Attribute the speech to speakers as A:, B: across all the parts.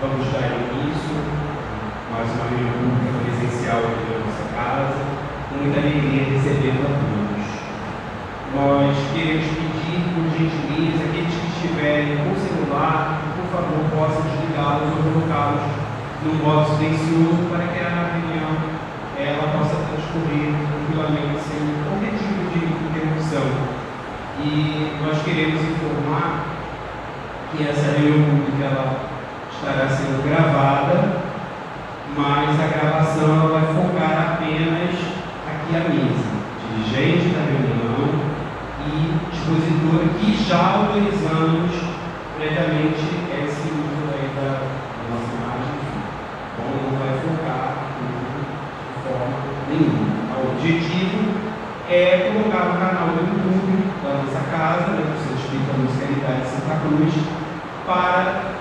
A: Vamos dar início mais uma reunião pública presencial aqui na nossa casa, com muita alegria recebendo a todos. Nós queremos pedir, por gentileza, aqueles que estiverem com o celular, por favor, possam desligá-los ou colocá-los no modo silencioso para que a reunião ela possa transcorrer tranquilamente, sem qualquer tipo de interrupção. E nós queremos informar que essa reunião pública ela estará sendo gravada, mas a gravação ela vai focar apenas aqui à mesa, dirigente da reunião e expositor que já autorizamos previamente esse uso aí da nossa imagem. Então não vai focar de forma nenhuma. O objetivo é colocar no canal do YouTube da nossa casa, do Centro Espírita Musicalidade de Santa Cruz, para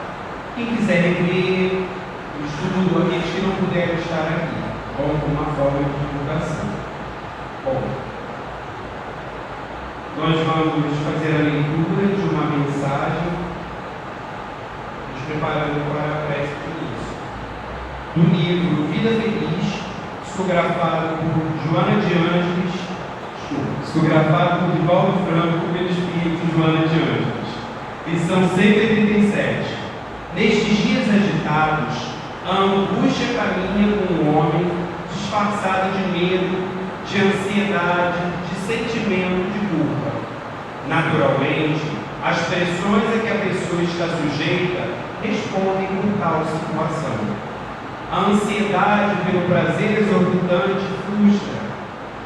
A: quem quiser rever o estudo, aqueles que não puderam estar aqui, como uma forma de divulgação. Bom, nós vamos fazer a leitura de uma mensagem, nos preparando para a prece de início, do livro Vida Feliz, psicografado por Joana de Ângeles, psicografado por Divaldo Franco pelo Espírito Joana de Ângeles, lição 187. Nestes dias agitados, a angústia caminha com o homem, disfarçada de medo, de ansiedade, de sentimento de culpa. Naturalmente, as pressões a que a pessoa está sujeita respondem por tal situação. A ansiedade pelo prazer exorbitante frustra,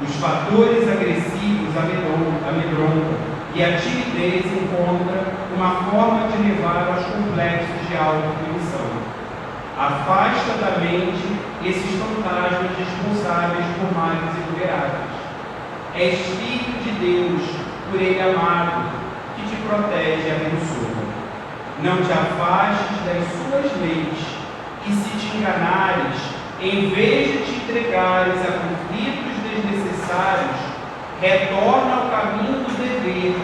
A: os fatores agressivos amedrontam, e a timidez encontra uma forma de levar aos complexos de autopunição. Afasta da mente esses fantasmas responsáveis por males intoleráveis. És filho de Deus, por Ele amado, que te protege e abençoa. Não te afastes das suas leis, e se te enganares, em vez de te entregares a conflitos desnecessários, retorna ao caminho do dever,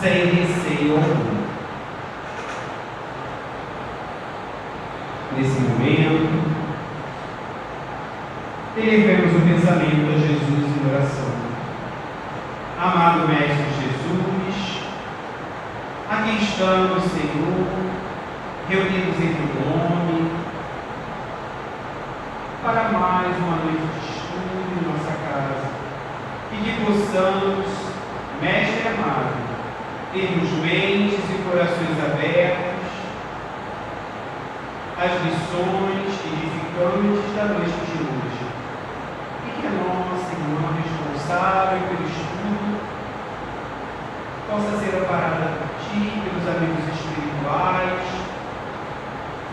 A: sem receio algum. Nesse momento, elevemos o pensamento a Jesus em oração. Amado Mestre Jesus, aqui estamos, Senhor, reunidos em teu nome, para mais uma noite de estudo em nossa casa, e que possamos, Mestre amado, termos mentes e corações abertos às lições edificantes da noite de hoje, e que a nossa irmã responsável pelo estudo possa ser amparada por ti, pelos amigos espirituais,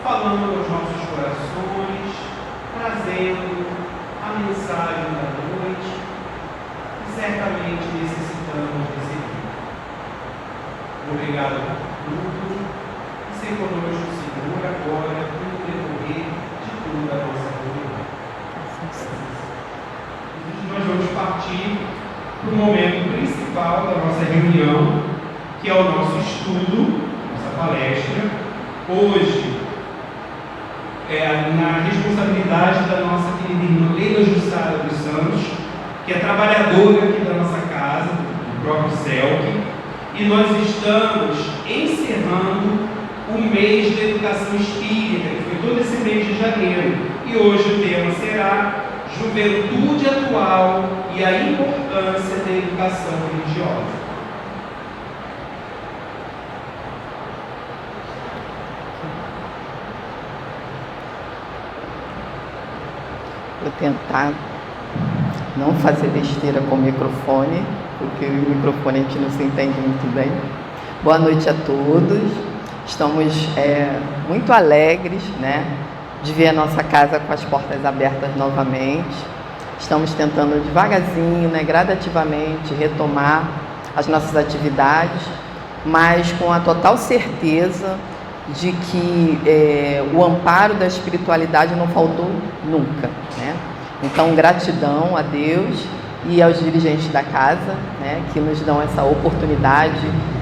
A: falando aos nossos corações, trazendo a mensagem da noite, certamente necessitamos receber. Obrigado por tudo e ser conosco, Senhor, agora no decorrer de toda a nossa reunião. Nós vamos partir para o momento principal da nossa reunião, que é o nosso estudo, nossa palestra. Hoje é na responsabilidade da nossa querida irmã Leila Jussara dos Santos, que é trabalhadora aqui da nossa casa, do próprio CELC, e nós estamos encerrando o mês da educação espírita, que foi todo esse mês de janeiro, e hoje o tema será Juventude Atual e a Importância da Educação Religiosa.
B: Vou tentar não fazer besteira com o microfone, porque o microfone a gente não se entende muito bem. Boa noite a todos. Estamos muito alegres, né, de ver a nossa casa com as portas abertas novamente. Estamos tentando devagarzinho, né, gradativamente retomar as nossas atividades, mas com a total certeza de que o amparo da espiritualidade não faltou nunca, né? Então, gratidão a Deus e aos dirigentes da casa, né, que nos dão essa oportunidade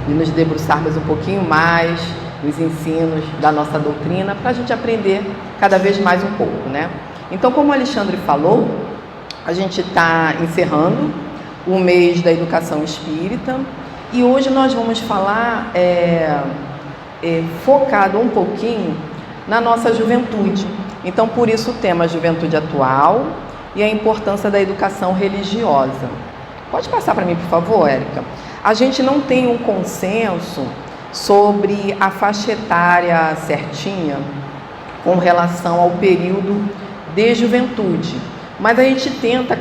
B: de nos debruçarmos um pouquinho mais dos ensinos da nossa doutrina, para a gente aprender cada vez mais um pouco, né? Então, como o Alexandre falou, a gente está encerrando o mês da educação espírita e hoje nós vamos falar focado um pouquinho na nossa juventude. Então, por isso o tema Juventude Atual e a importância da educação religiosa. Pode passar para mim, por favor, Érica? A gente não tem um consenso sobre a faixa etária certinha com relação ao período de juventude, mas a gente tenta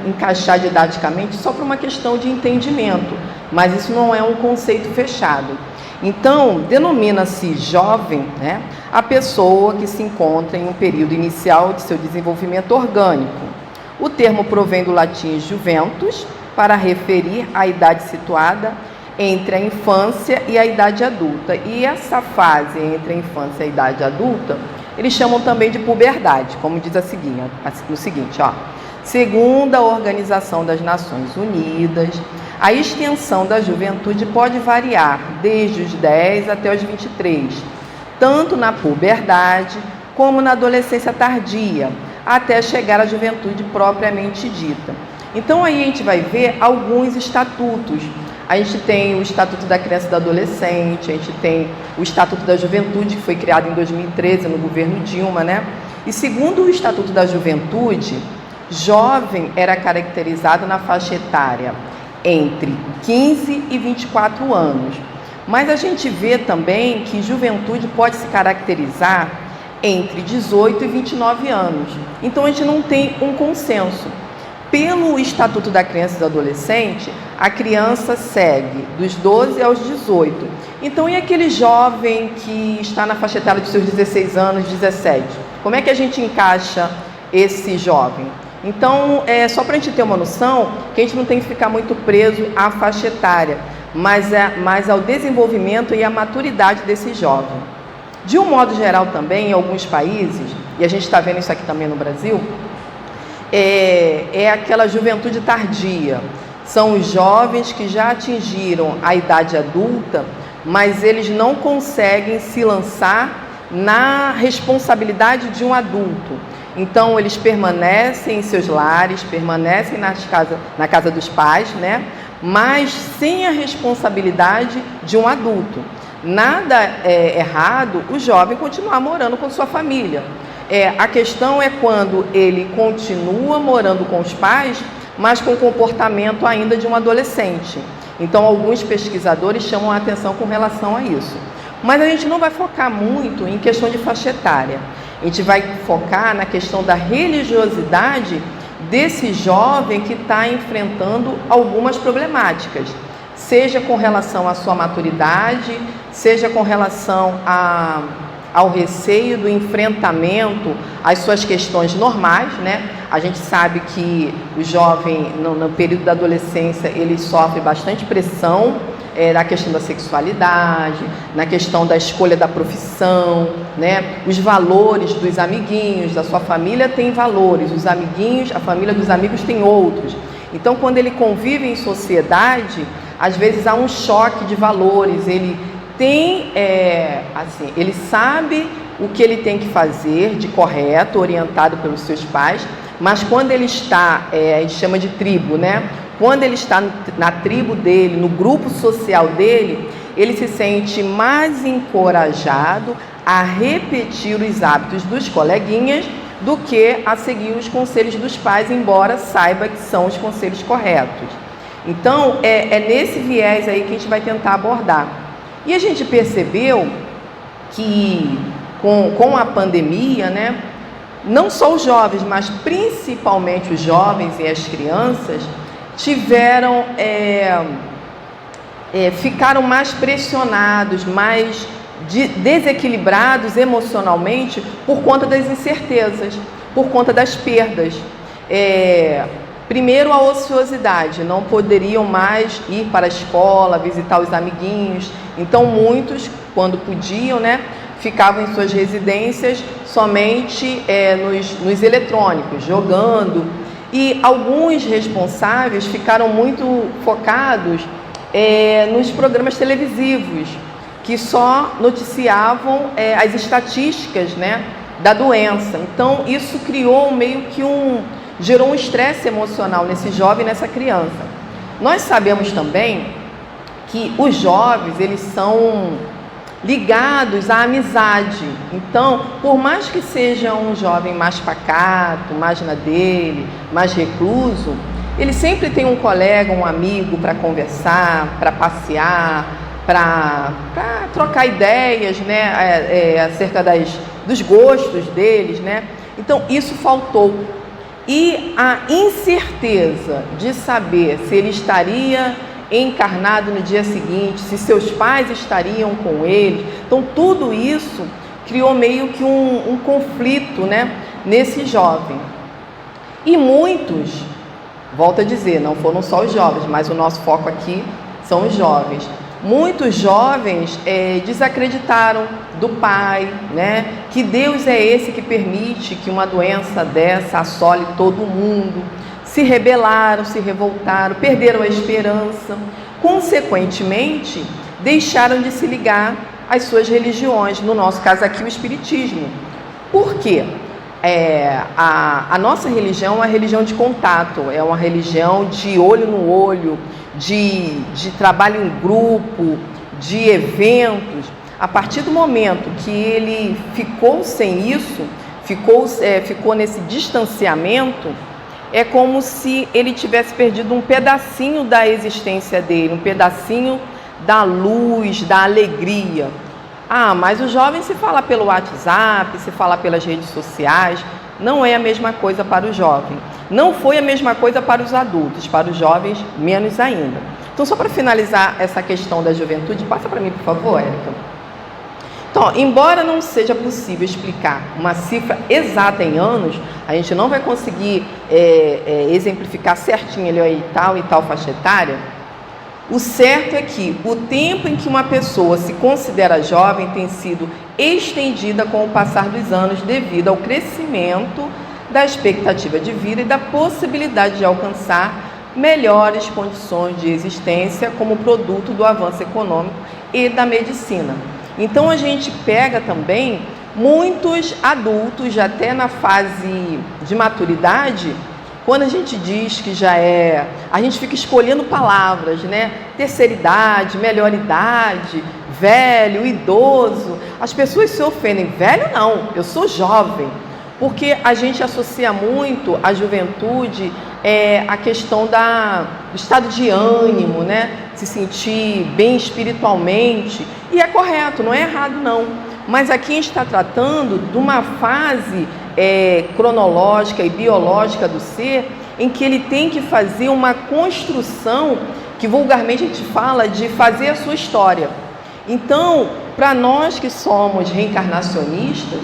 B: encaixar didaticamente só para uma questão de entendimento, mas isso não é um conceito fechado. Então, denomina-se jovem, né, a pessoa que se encontra em um período inicial de seu desenvolvimento orgânico. O termo provém do latim juventus, para referir a idade situada entre a infância e a idade adulta. E essa fase entre a infância e a idade adulta, eles chamam também de puberdade, como diz o seguinte, ó. Segundo a Organização das Nações Unidas, a extensão da juventude pode variar desde os 10 até os 23, tanto na puberdade como na adolescência tardia, até chegar à juventude propriamente dita. Então aí a gente vai ver alguns estatutos. A gente tem o Estatuto da Criança e do Adolescente, a gente tem o Estatuto da Juventude, que foi criado em 2013 no governo Dilma, né? E segundo o Estatuto da Juventude, jovem era caracterizado na faixa etária entre 15 e 24 anos. Mas a gente vê também que juventude pode se caracterizar entre 18 e 29 anos. Então a gente não tem um consenso. Pelo Estatuto da Criança e do Adolescente, a criança segue dos 12 aos 18. Então, e aquele jovem que está na faixa etária dos seus 16 anos, 17? Como é que a gente encaixa esse jovem? Então, só para a gente ter uma noção, que a gente não tem que ficar muito preso à faixa etária, mas ao desenvolvimento e à maturidade desse jovem. De um modo geral também, em alguns países, e a gente está vendo isso aqui também no Brasil, é aquela juventude tardia. São os jovens que já atingiram a idade adulta, mas eles não conseguem se lançar na responsabilidade de um adulto. Então, eles permanecem em seus lares, permanecem na casa dos pais, né? Mas sem a responsabilidade de um adulto. Nada é errado o jovem continuar morando com sua família. A questão é quando ele continua morando com os pais, mas com o comportamento ainda de um adolescente. Então, alguns pesquisadores chamam a atenção com relação a isso. Mas a gente não vai focar muito em questão de faixa etária. A gente vai focar na questão da religiosidade desse jovem que está enfrentando algumas problemáticas, seja com relação à sua maturidade, seja com relação ao receio do enfrentamento às suas questões normais, né? A gente sabe que o jovem, no período da adolescência, ele sofre bastante pressão na questão da sexualidade, na questão da escolha da profissão, né? Os valores dos amiguinhos, da sua família tem valores, os amiguinhos, a família dos amigos tem outros. Então, quando ele convive em sociedade, às vezes há um choque de valores, ele tem, ele sabe o que ele tem que fazer de correto, orientado pelos seus pais, mas quando ele está, a gente chama de tribo, né? Quando ele está na tribo dele, no grupo social dele, ele se sente mais encorajado a repetir os hábitos dos coleguinhas do que a seguir os conselhos dos pais, embora saiba que são os conselhos corretos. Então, é nesse viés aí que a gente vai tentar abordar. E a gente percebeu que com a pandemia, né, não só os jovens, mas principalmente os jovens e as crianças tiveram, ficaram mais pressionados, mais desequilibrados emocionalmente por conta das incertezas, por conta das perdas. Primeiro, a ociosidade, não poderiam mais ir para a escola, visitar os amiguinhos. Então, muitos, quando podiam, né, ficavam em suas residências somente nos eletrônicos, jogando. E alguns responsáveis ficaram muito focados nos programas televisivos. que só noticiavam as estatísticas, né, da doença. Então, isso criou meio que gerou um estresse emocional nesse jovem, nessa criança. Nós sabemos também que os jovens, eles são ligados à amizade. Então, por mais que seja um jovem mais pacato, mais na dele, mais recluso, ele sempre tem um colega, um amigo para conversar, para passear, para trocar ideias, né, acerca dos gostos deles, né? Então, isso faltou. E a incerteza de saber se ele estaria encarnado no dia seguinte, se seus pais estariam com ele. Então, tudo isso criou meio que um conflito, né, nesse jovem. E muitos, volto a dizer, não foram só os jovens, mas o nosso foco aqui são os jovens. Muitos jovens desacreditaram do Pai, né? Que Deus é esse que permite que uma doença dessa assole todo mundo. Se rebelaram, se revoltaram, perderam a esperança. Consequentemente, deixaram de se ligar às suas religiões, no nosso caso aqui o Espiritismo. Por quê? A nossa religião é uma religião de contato, é uma religião de olho no olho, de trabalho em grupo, de eventos. A partir do momento que ele ficou sem isso, ficou nesse distanciamento, é como se ele tivesse perdido um pedacinho da existência dele, um pedacinho da luz, da alegria. Ah, mas o jovem se fala pelo WhatsApp, se fala pelas redes sociais. Não é a mesma coisa para o jovem. Não foi a mesma coisa para os adultos, para os jovens menos ainda. Então, só para finalizar essa questão da juventude, passa para mim, por favor, Érica. Então, embora não seja possível explicar uma cifra exata em anos, a gente não vai conseguir exemplificar certinho ele aí tal e tal faixa etária. O certo é que o tempo em que uma pessoa se considera jovem tem sido estendida com o passar dos anos devido ao crescimento da expectativa de vida e da possibilidade de alcançar melhores condições de existência como produto do avanço econômico e da medicina. Então a gente pega também muitos adultos já até na fase de maturidade. Quando a gente diz que a gente fica escolhendo palavras, né? Terceira idade, melhor idade, velho, idoso. As pessoas se ofendem. Velho não, eu sou jovem. Porque a gente associa muito a juventude a questão do estado de ânimo, né? Se sentir bem espiritualmente. E é correto, não é errado não. Mas aqui a gente está tratando de uma fase cronológica e biológica do ser, em que ele tem que fazer uma construção, que vulgarmente a gente fala de fazer a sua história. Então, para nós que somos reencarnacionistas,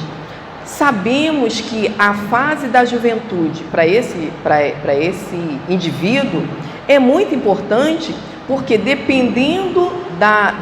B: sabemos que a fase da juventude para esse indivíduo é muito importante, porque dependendo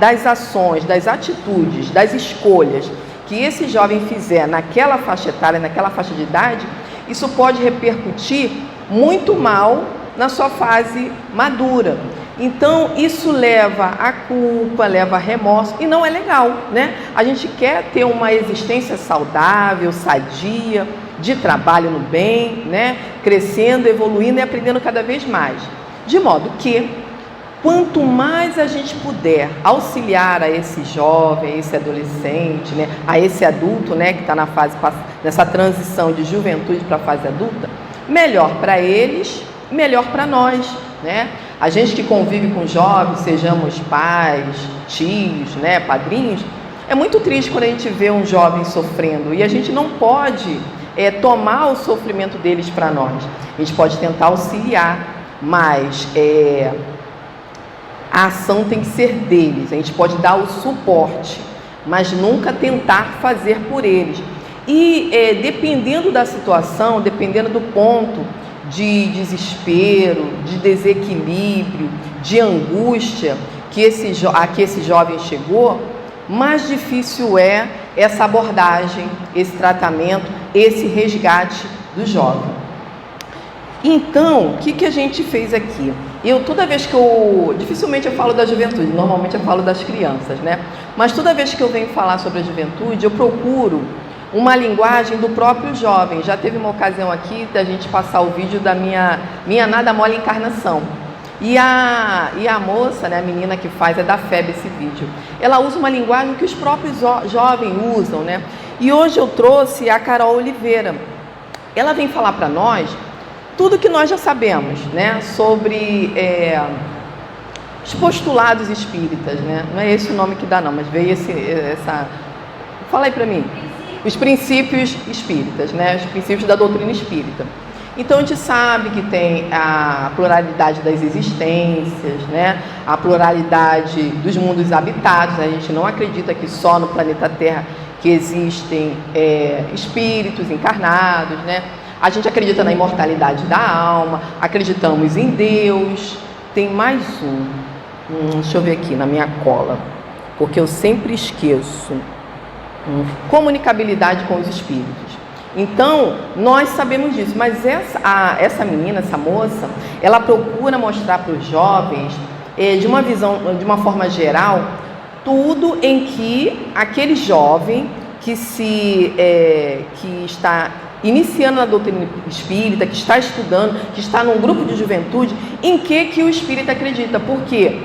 B: das ações, das atitudes, das escolhas que esse jovem fizer naquela faixa etária, naquela faixa de idade, isso pode repercutir muito mal na sua fase madura. Então, isso leva a culpa, leva a remorso, e não é legal, né? A gente quer ter uma existência saudável, sadia, de trabalho no bem, né? Crescendo, evoluindo e aprendendo cada vez mais. De modo que, quanto mais a gente puder auxiliar a esse jovem, a esse adolescente, né? A esse adulto, né? Que está nessa transição de juventude para a fase adulta, melhor para eles, melhor para nós, né? A gente que convive com jovens, sejamos pais, tios, né, padrinhos, é muito triste quando a gente vê um jovem sofrendo, e a gente não pode tomar o sofrimento deles para nós. A gente pode tentar auxiliar, mas a ação tem que ser deles. A gente pode dar o suporte, mas nunca tentar fazer por eles. E dependendo da situação, dependendo do ponto de desespero, de desequilíbrio, de angústia a que esse jovem chegou, mais difícil é essa abordagem, esse tratamento, esse resgate do jovem. Então, o que a gente fez aqui? Toda vez dificilmente eu falo da juventude, normalmente eu falo das crianças, né? mas toda vez que eu venho falar sobre a juventude, eu procuro uma linguagem do próprio jovem. Já teve uma ocasião aqui da gente passar o vídeo da minha nada mole encarnação. E a moça, né, a menina que faz, é da FEB esse vídeo. Ela usa uma linguagem que os próprios jovens usam, né? E hoje eu trouxe a Carol Oliveira. Ela vem falar para nós tudo que nós já sabemos, né, sobre os postulados espíritas, né? Não é esse o nome que dá não, mas veio essa... Fala aí para mim. Os princípios espíritas, né? Os princípios da doutrina espírita. Então a gente sabe que tem a pluralidade das existências, né? A pluralidade dos mundos habitados, né? A gente não acredita que só no planeta Terra que existem espíritos encarnados, né? A gente acredita na imortalidade da alma, acreditamos em Deus. Tem mais deixa eu ver aqui na minha cola, porque eu sempre esqueço. Comunicabilidade com os espíritos. Então, nós sabemos disso, mas essa menina, essa moça, ela procura mostrar para os jovens, de uma visão, de uma forma geral, tudo em que aquele jovem que está iniciando na doutrina espírita, que está estudando, que está num grupo de juventude, em que o espírita acredita, porque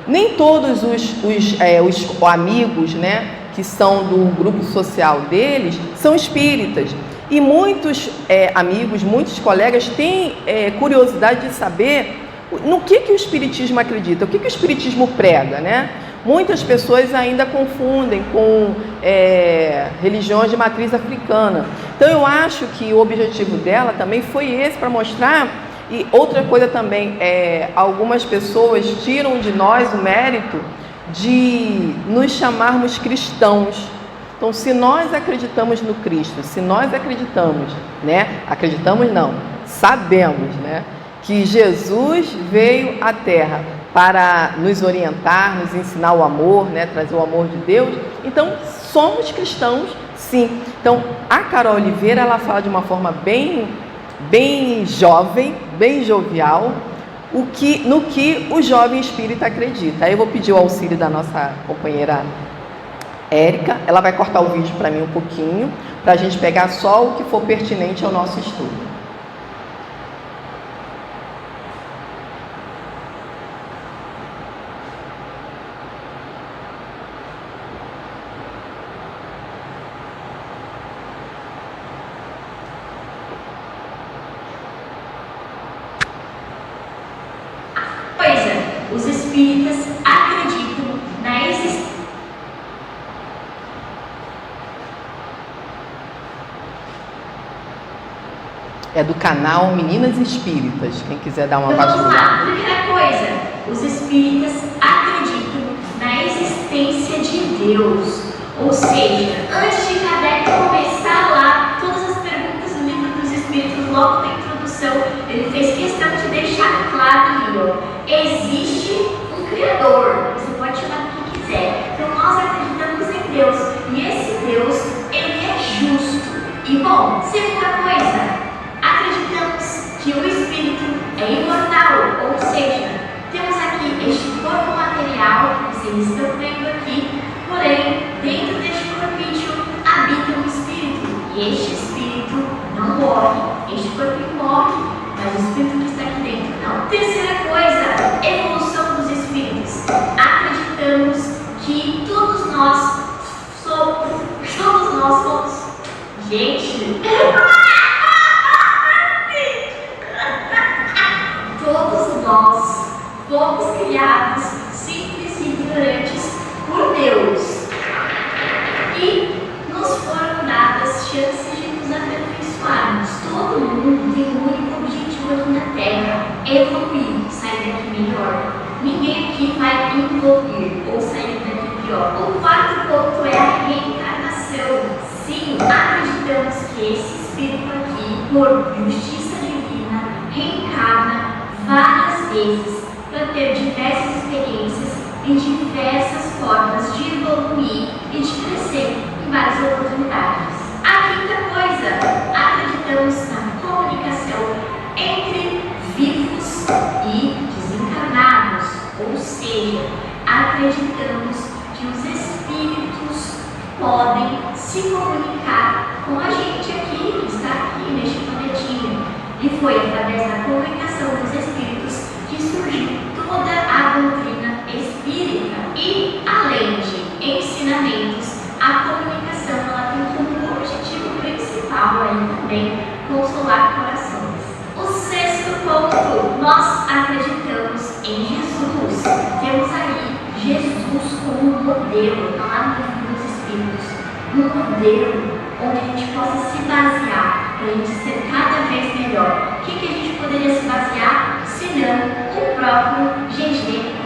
B: nem todos os amigos, né, que são do grupo social deles, são espíritas. E muitos amigos, muitos colegas têm curiosidade de saber no que o espiritismo acredita, o que o espiritismo prega, né? Muitas pessoas ainda confundem com religiões de matriz africana. Então eu acho que o objetivo dela também foi esse, para mostrar. E outra coisa também, algumas pessoas tiram de nós o mérito de nos chamarmos cristãos. Então, se nós acreditamos no Cristo, se nós acreditamos, né? Acreditamos não, sabemos, né? Que Jesus veio à Terra para nos orientar, nos ensinar o amor, né? Trazer o amor de Deus. Então, somos cristãos, sim. Então, a Carol Oliveira, ela fala de uma forma bem jovem, bem jovial, no que o jovem espírita acredita. Aí eu vou pedir o auxílio da nossa companheira Érica. Ela vai cortar o vídeo para mim um pouquinho, para a gente pegar só o que for pertinente ao nosso estudo.
C: Os espíritas acreditam na existência.
B: É do canal Meninas Espíritas, quem quiser dar uma
C: Então vamos
B: vasculhada.
C: lá, primeira coisa, os espíritas acreditam na existência de Deus. Ou seja, antes de Kardec começar lá todas as perguntas do livro dos espíritos, logo na introdução, ele fez questão de deixar claro ali, ó. Existe um Criador, você pode chamar do que quiser. Então nós acreditamos em Deus, e esse Deus, ele é justo. E bom, segunda coisa, acreditamos que o Espírito é imortal, ou seja, temos aqui este corpo material, vocês estão vendo aqui, porém, dentro deste corpício habita um Espírito, e este Espírito não morre, este corpo morre, mas o Espírito que está aqui dentro não. Terceira coisa, evolução dos Espíritos. Acreditamos que todos nós somos, gente, todos nós fomos criados simples e ignorantes por Deus, e nos foram dadas chances de nos aperfeiçoarmos. Todo mundo tem um único objetivo aqui na Terra: evoluir, sair daqui melhor. Ninguém aqui vai evoluir ou sair daqui pior. O quarto ponto é a reencarnação. Sim, acreditamos que esse espírito aqui, por justiça divina, reencarna várias vezes para ter diversas experiências e diversas formas de evoluir e de crescer em várias oportunidades. A quinta coisa, acreditamos na comunicação entre vivos e desencarnados, ou seja, acreditamos se comunicar com a gente aqui, que está aqui neste planetinha. E foi através da comunicação dos espíritos que surgiu toda a doutrina espírita. E, além de ensinamentos, a comunicação ela tem como objetivo principal aí também consolar corações. O sexto ponto, nós acreditamos em Jesus. Temos aí Jesus como modelo, lá no livro dos Espíritos, um modelo onde a gente possa se basear para a gente ser cada vez melhor. O que a gente poderia se basear, senão o próprio GG,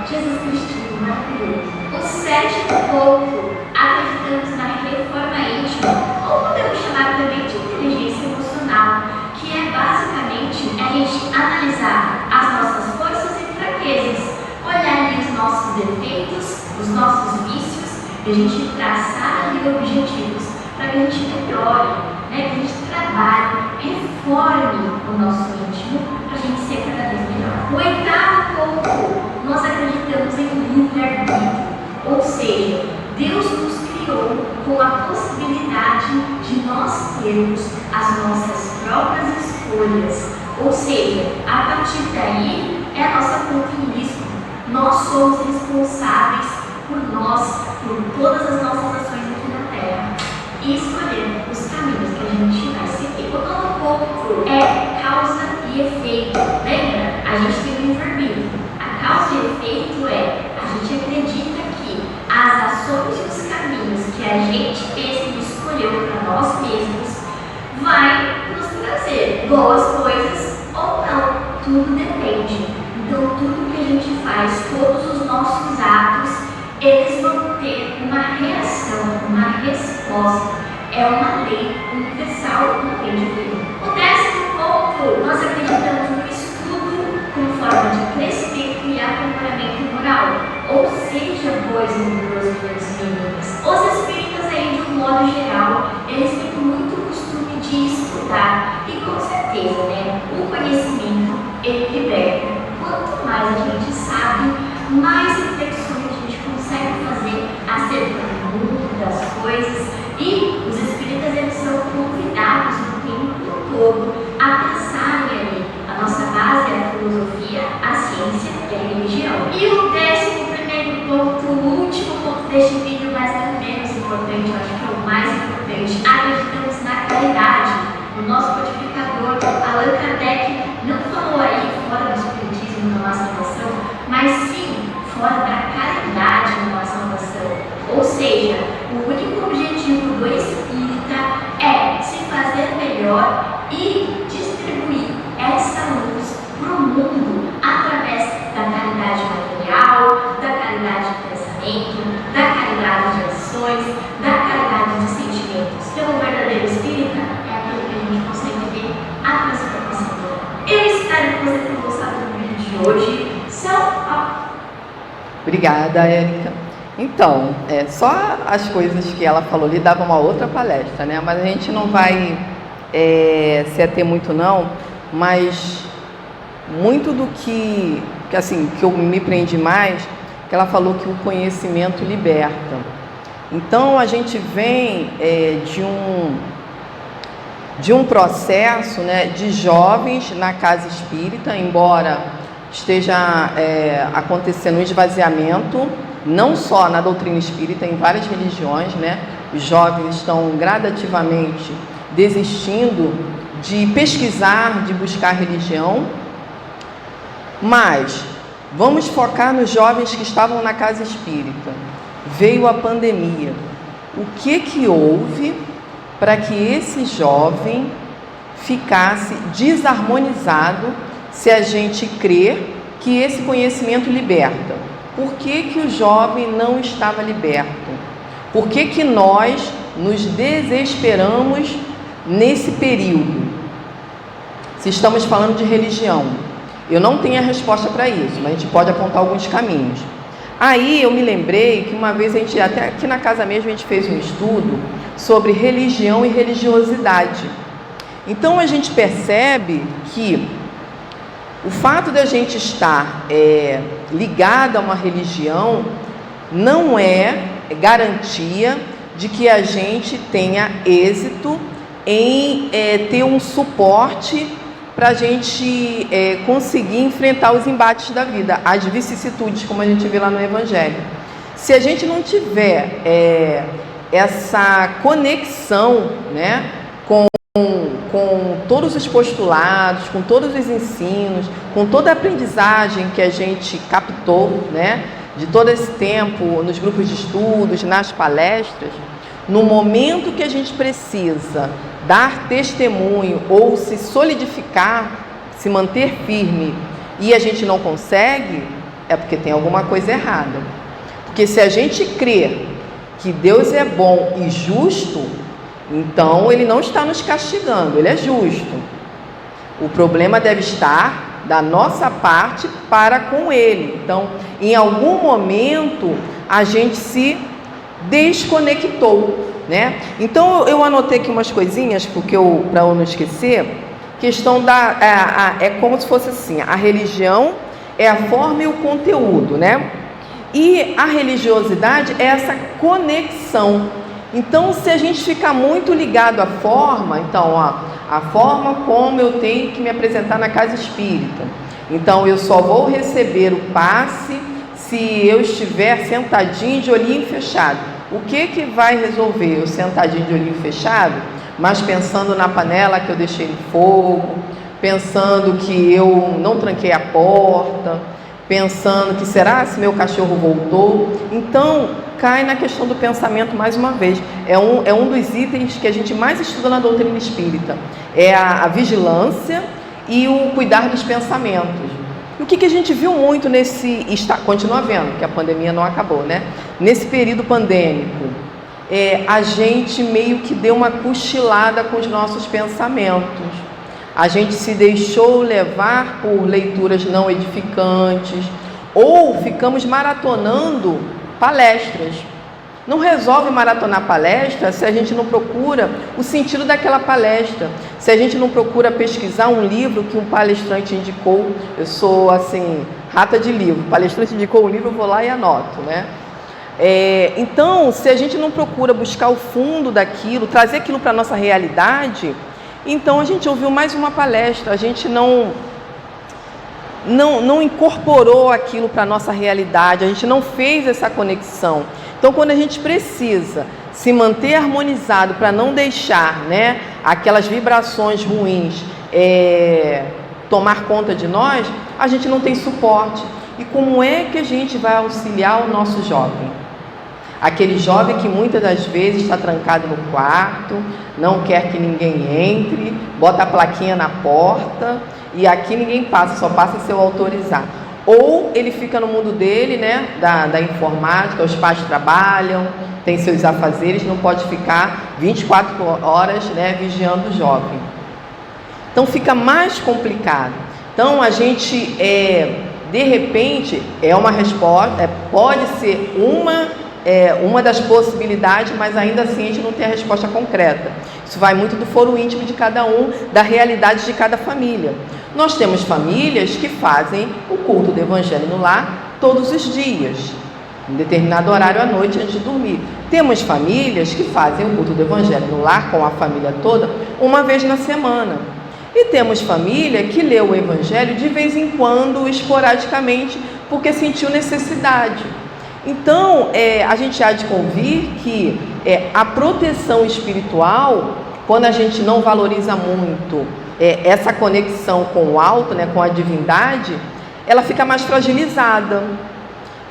C: Jesus Cristinho maravilhoso. O sétimo ponto, acreditamos na reforma íntima, ou podemos chamar também de inteligência emocional, que é basicamente a gente analisar as nossas forças e fraquezas, olhar ali os nossos defeitos, os nossos vícios, e a gente traçar ali objetivos para que a gente melhore, né? Que a gente trabalhe, reforme o nosso íntimo para a gente ser cada vez melhor. O oitavo ponto, nós acreditamos em livre-arbítrio, ou seja, Deus nos criou com a possibilidade de nós termos as nossas próprias escolhas, ou seja, a partir daí é a nossa conta em risco. Nós somos responsáveis por nós, por todas as nossas ações aqui na Terra e escolher os caminhos que a gente vai seguir. O nono ponto é causa e efeito. Lembra? A gente tem um livre-arbítrio. A causa e efeito é, a gente acredita que as ações e os caminhos que a gente fez e escolheu para nós mesmos vai nos trazer boas coisas ou não. Tudo depende. Então, tudo que a gente faz, todos os nossos atos, eles vão ter uma reação, uma resposta. É uma lei universal, uma lei divina. O décimo ponto, nós acreditamos no estudo como forma de crescimento e aprimoramento moral. Ou seja, boas e meninas. Os espíritas aí, de um modo geral, eles têm muito costume de estudar. E com certeza, né, o conhecimento, ele liberta. Quanto mais a gente sabe, mais reflexões a gente consegue fazer acerca do mundo, das coisas. E os espíritas, eles são convidados o tempo todo a pensarem ali. A nossa base é a filosofia, a ciência e a religião. E o 11º ponto, o último ponto deste vídeo, mas não menos importante, eu acho que é o mais importante, acreditamos na caridade. O nosso codificador, Allan Kardec, não falou aí fora do espiritismo numa salvação, mas sim fora da caridade numa salvação. Ou seja, o único objetivo do espírita é se fazer melhor e distribuir essa luz para o mundo através da caridade material, da caridade de pensamento, da caridade de ações, da caridade de sentimentos. Então, o verdadeiro espírita é aquele que a gente consegue ver a transformação do mundo. Eu espero que você tenha gostado do vídeo de hoje.
B: Obrigada, Érica. Então, só as coisas que ela falou ali dava uma outra palestra, né? Mas a gente não vai se ater muito não, mas muito do que eu me prendi mais, que ela falou que o conhecimento liberta. Então, a gente vem de um processo, né, de jovens na casa espírita, embora esteja acontecendo um esvaziamento, não só na doutrina espírita, em várias religiões, né? Os jovens estão gradativamente desistindo de pesquisar, de buscar religião, mas vamos focar nos jovens que estavam na casa espírita. Veio a pandemia. O que houve para que esse jovem ficasse desarmonizado se a gente crer que esse conhecimento liberta? Por que o jovem não estava liberto? Por que nós nos desesperamos nesse período? Se estamos falando de religião, eu não tenho a resposta para isso, mas a gente pode apontar alguns caminhos. Aí eu me lembrei que uma vez até aqui na casa mesmo, a gente fez um estudo sobre religião e religiosidade. Então a gente percebe que o fato de a gente estar ligado a uma religião não é garantia de que a gente tenha êxito em ter um suporte para a gente conseguir enfrentar os embates da vida, as vicissitudes, como a gente vê lá no Evangelho. Se a gente não tiver essa conexão, né, com todos os postulados, com todos os ensinos, com toda a aprendizagem que a gente captou, né, de todo esse tempo nos grupos de estudos, nas palestras, no momento que a gente precisa dar testemunho ou se solidificar, se manter firme e a gente não consegue, é porque tem alguma coisa errada. Porque se a gente crê que Deus é bom e justo, então Ele não está nos castigando, Ele é justo. O problema deve estar da nossa parte para com Ele. Então, em algum momento, a gente se desconectou, né? Então, eu anotei aqui umas coisinhas, porque para eu não esquecer, questão é como se fosse assim, a religião é a forma e o conteúdo, né? E a religiosidade é essa conexão. Então, se a gente ficar muito ligado à forma, então, a forma como eu tenho que me apresentar na casa espírita. Então, eu só vou receber o passe se eu estiver sentadinho de olhinho fechado. O que vai resolver eu sentadinho de olhinho fechado, mas pensando na panela que eu deixei no fogo, pensando que eu não tranquei a porta, pensando que será se meu cachorro voltou? Então, cai na questão do pensamento mais uma vez. É um dos itens que a gente mais estuda na doutrina espírita. É a vigilância e o cuidar dos pensamentos. E o que a gente viu muito continua vendo, que a pandemia não acabou, né? Nesse período pandêmico, a gente meio que deu uma cochilada com os nossos pensamentos. A gente se deixou levar por leituras não edificantes ou ficamos maratonando palestras. Não resolve maratonar palestra se a gente não procura o sentido daquela palestra, se a gente não procura pesquisar um livro que um palestrante indicou. Eu sou assim, rata de livro, o palestrante indicou um livro, eu vou lá e anoto, né? Então, se a gente não procura buscar o fundo daquilo, trazer aquilo para a nossa realidade, então a gente ouviu mais uma palestra, a gente não incorporou aquilo para a nossa realidade, a gente não fez essa conexão. Então, quando a gente precisa se manter harmonizado para não deixar, né, aquelas vibrações ruins tomar conta de nós, a gente não tem suporte. E como é que a gente vai auxiliar o nosso jovem? Aquele jovem que muitas das vezes está trancado no quarto, não quer que ninguém entre, bota a plaquinha na porta e aqui ninguém passa, só passa se eu autorizar. Ou ele fica no mundo dele, né, da informática, os pais trabalham, tem seus afazeres, não pode ficar 24 horas, né, vigiando o jovem. Então fica mais complicado. Então a gente, de repente, uma resposta, pode ser uma das possibilidades, mas ainda assim a gente não tem a resposta concreta. Isso vai muito do foro íntimo de cada um, da realidade de cada família. Nós temos famílias que fazem o culto do Evangelho no lar todos os dias, em determinado horário à noite antes de dormir. Temos famílias que fazem o culto do Evangelho no lar com a família toda uma vez na semana. E temos família que lê o Evangelho de vez em quando, esporadicamente, porque sentiu necessidade. Então, a gente há de convir que a proteção espiritual, quando a gente não valoriza muito essa conexão com o alto, né, com a divindade, ela fica mais fragilizada.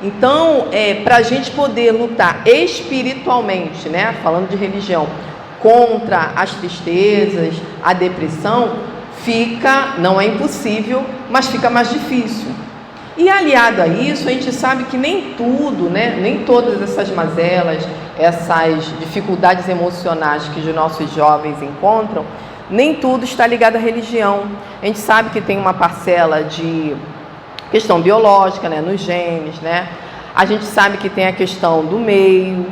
B: Então, para a gente poder lutar espiritualmente, né, falando de religião, contra as tristezas, a depressão, não é impossível, mas fica mais difícil. E aliado a isso, a gente sabe que nem tudo, né, nem todas essas mazelas, essas dificuldades emocionais que os nossos jovens encontram, nem tudo está ligado à religião. A gente sabe que tem uma parcela de questão biológica, né, nos genes, né? A gente sabe que tem a questão do meio,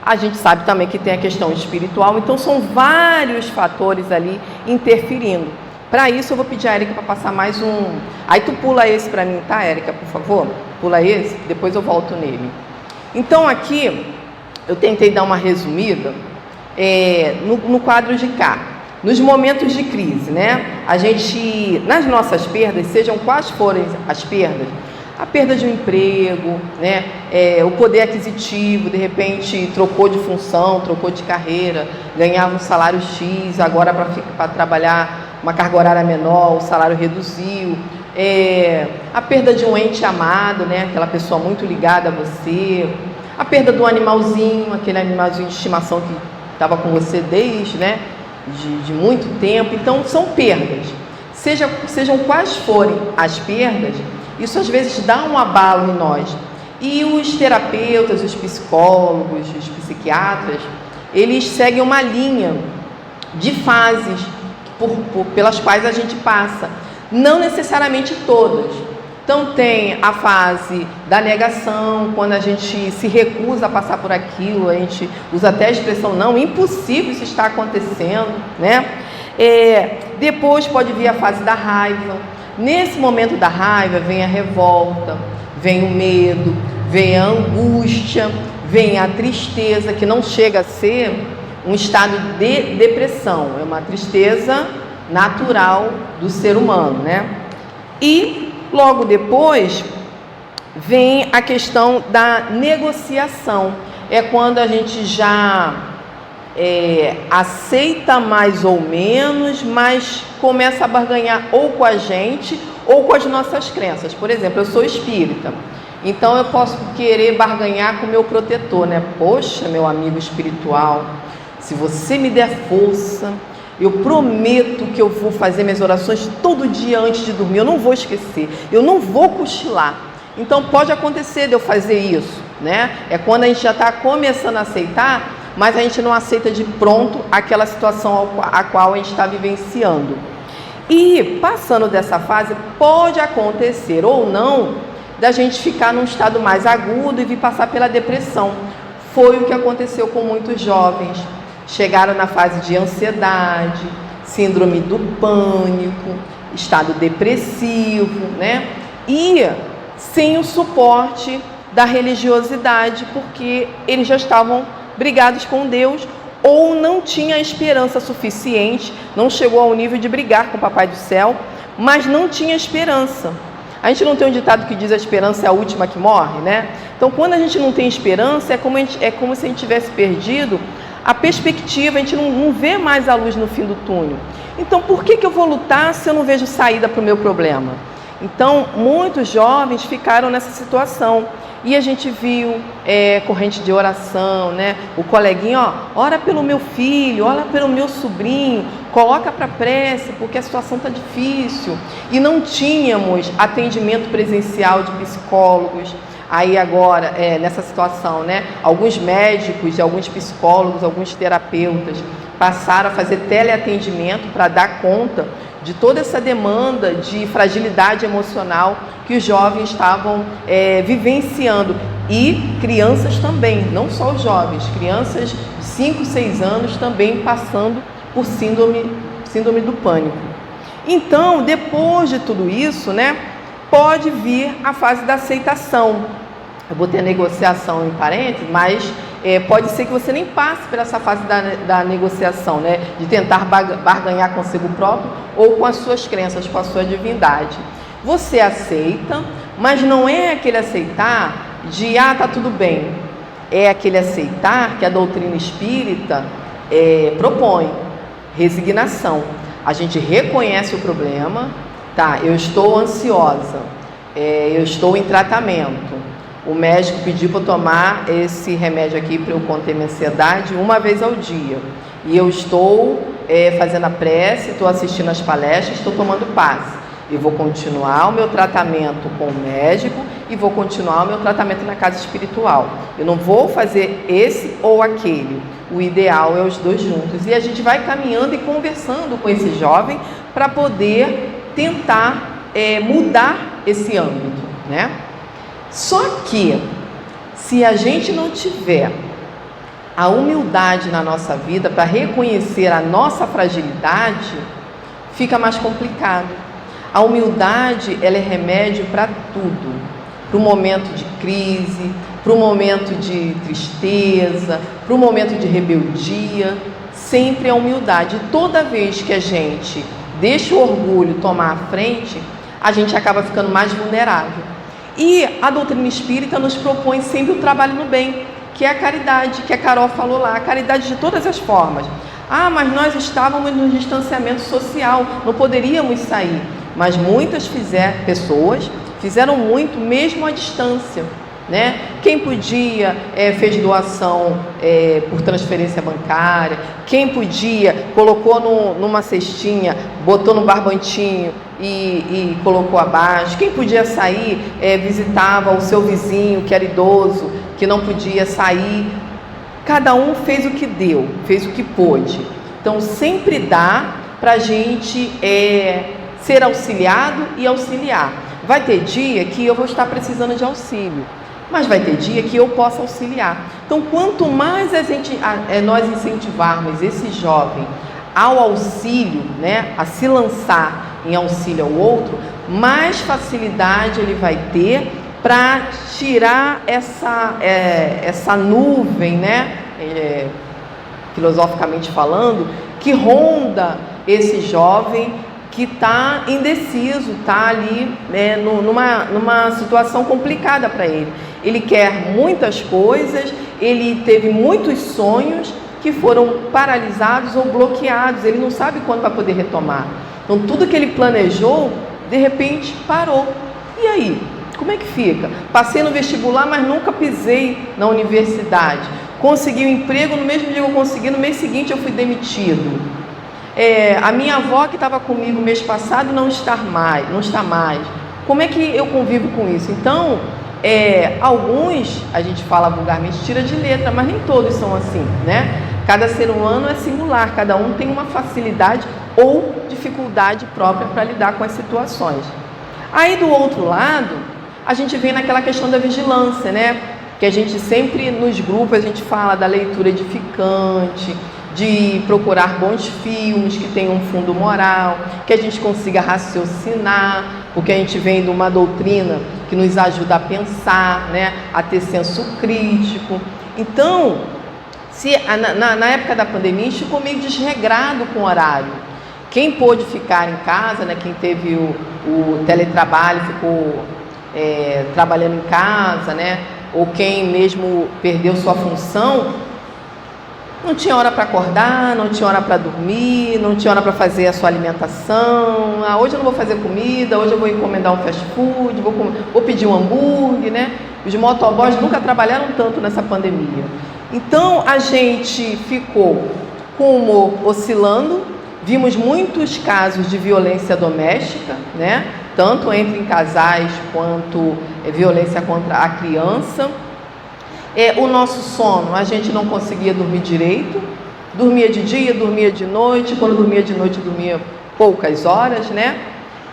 B: a gente sabe também que tem a questão espiritual. Então são vários fatores ali interferindo. Para isso eu vou pedir a Érica para passar mais um. Aí tu pula esse para mim, tá, Érica, por favor? Pula esse, depois eu volto nele. Então aqui eu tentei dar uma resumida no quadro de cá. Nos momentos de crise, né? A gente, nas nossas perdas, sejam quais forem as perdas, a perda de um emprego, né? O poder aquisitivo, de repente trocou de função, trocou de carreira, ganhava um salário X, agora para trabalhar uma carga horária menor, o salário reduziu. A perda de um ente amado, né? Aquela pessoa muito ligada a você. A perda do animalzinho, aquele animalzinho de estimação que estava com você desde, né? De muito tempo. Então são perdas, sejam quais forem as perdas, isso às vezes dá um abalo em nós. E os terapeutas, os psicólogos, os psiquiatras, eles seguem uma linha de fases pelas quais a gente passa, não necessariamente todas. Então tem a fase da negação, quando a gente se recusa a passar por aquilo, a gente usa até a expressão, não, impossível isso está acontecendo, né? Depois pode vir a fase da raiva. Nesse momento da raiva vem a revolta, vem o medo, vem a angústia, vem a tristeza, que não chega a ser um estado de depressão, é uma tristeza natural do ser humano, né? E logo depois vem a questão da negociação. É quando a gente já aceita mais ou menos, mas começa a barganhar ou com a gente ou com as nossas crenças. Por exemplo, eu sou espírita, então eu posso querer barganhar com o meu protetor, né? Poxa, meu amigo espiritual, se você me der força, eu prometo que eu vou fazer minhas orações todo dia antes de dormir, eu não vou esquecer, eu não vou cochilar. Então pode acontecer de eu fazer isso, né? É quando a gente já está começando a aceitar, mas a gente não aceita de pronto aquela situação a qual a gente está vivenciando. E passando dessa fase, pode acontecer ou não da gente ficar num estado mais agudo e vir passar pela depressão. Foi o que aconteceu com muitos jovens. Chegaram na fase de ansiedade, síndrome do pânico, estado depressivo, né? E sem o suporte da religiosidade, porque eles já estavam brigados com Deus ou não tinha esperança suficiente, não chegou ao nível de brigar com o Papai do Céu, mas não tinha esperança. A gente não tem um ditado que diz a esperança é a última que morre, né? Então, quando a gente não tem esperança, é como se a gente tivesse perdido a perspectiva, a gente não vê mais a luz no fim do túnel. Então, por que eu vou lutar se eu não vejo saída para o meu problema? Então, muitos jovens ficaram nessa situação. E a gente viu corrente de oração, né? O coleguinha, ora pelo meu filho, ora pelo meu sobrinho, coloca para prece, porque a situação está difícil. E não tínhamos atendimento presencial de psicólogos. Aí agora, nessa situação, né? Alguns médicos, alguns psicólogos, alguns terapeutas passaram a fazer teleatendimento para dar conta de toda essa demanda de fragilidade emocional que os jovens estavam vivenciando. E crianças também, não só os jovens, crianças de 5, 6 anos também passando por síndrome do pânico. Então, depois de tudo isso, né, pode vir a fase da aceitação. Eu botei a negociação em parênteses, mas pode ser que você nem passe por essa fase da negociação, né? De tentar barganhar consigo próprio ou com as suas crenças, com a sua divindade. Você aceita, mas não é aquele aceitar de, tá tudo bem. É aquele aceitar que a doutrina espírita propõe, resignação. A gente reconhece o problema, eu estou ansiosa, eu estou em tratamento. O médico pediu para eu tomar esse remédio aqui para eu conter minha ansiedade uma vez ao dia. E eu estou fazendo a prece, estou assistindo as palestras, estou tomando passe. Eu vou continuar o meu tratamento com o médico e vou continuar o meu tratamento na casa espiritual. Eu não vou fazer esse ou aquele. O ideal é os dois juntos. E a gente vai caminhando e conversando com esse jovem para poder tentar mudar esse âmbito, né? Só que, se a gente não tiver a humildade na nossa vida para reconhecer a nossa fragilidade, fica mais complicado. A humildade, ela é remédio para tudo. Para o momento de crise, para o momento de tristeza, para o momento de rebeldia, sempre a humildade. Toda vez que a gente deixa o orgulho tomar a frente, a gente acaba ficando mais vulnerável. E a doutrina espírita nos propõe sempre o trabalho no bem, que é a caridade, que a Carol falou lá, a caridade de todas as formas. Ah, mas nós estávamos no distanciamento social, não poderíamos sair. Mas muitas pessoas fizeram muito mesmo à distância, né? Quem podia fez doação por transferência bancária, quem podia colocou numa cestinha, botou no barbantinho e colocou abaixo, quem podia sair visitava o seu vizinho que era idoso, que não podia sair. Cada um fez o que deu, fez o que pôde. Então sempre dá para a gente ser auxiliado e auxiliar. Vai ter dia que eu vou estar precisando de auxílio, mas vai ter dia que eu possa auxiliar. Então, quanto mais nós incentivarmos esse jovem ao auxílio, né, a se lançar em auxílio ao outro, mais facilidade ele vai ter para tirar essa nuvem, né, filosoficamente falando, que ronda esse jovem que está indeciso, está ali numa situação complicada para ele. Ele quer muitas coisas, ele teve muitos sonhos que foram paralisados ou bloqueados, ele não sabe quando vai poder retomar. Então tudo que ele planejou, de repente parou. E aí? Como é que fica? Passei no vestibular, mas nunca pisei na universidade. Consegui um emprego, no mesmo dia que eu consegui, no mês seguinte eu fui demitido. A minha avó que estava comigo mês passado não está mais. Como é que eu convivo com isso? Então, alguns, a gente fala vulgarmente, tira de letra, mas nem todos são assim, né? Cada ser humano é singular, cada um tem uma facilidade ou dificuldade própria para lidar com as situações. Aí, do outro lado, a gente vem naquela questão da vigilância, né? Que a gente sempre, nos grupos, a gente fala da leitura edificante, de procurar bons filmes que tenham um fundo moral, que a gente consiga raciocinar, porque a gente vem de uma doutrina que nos ajuda a pensar, né, a ter senso crítico. Então, na época da pandemia, a gente ficou meio desregrado com o horário. Quem pôde ficar em casa, né, quem teve o teletrabalho, ficou trabalhando em casa, né, ou quem mesmo perdeu sua função, não tinha hora para acordar, não tinha hora para dormir, não tinha hora para fazer a sua alimentação. Hoje eu não vou fazer comida, hoje eu vou encomendar um fast food, vou pedir um hambúrguer, né? Os motoboys nunca trabalharam tanto nessa pandemia. Então a gente ficou com o humor oscilando, vimos muitos casos de violência doméstica, né? Tanto entre casais quanto violência contra a criança. O nosso sono, a gente não conseguia dormir direito, dormia de dia, dormia de noite, quando dormia de noite dormia poucas horas, né?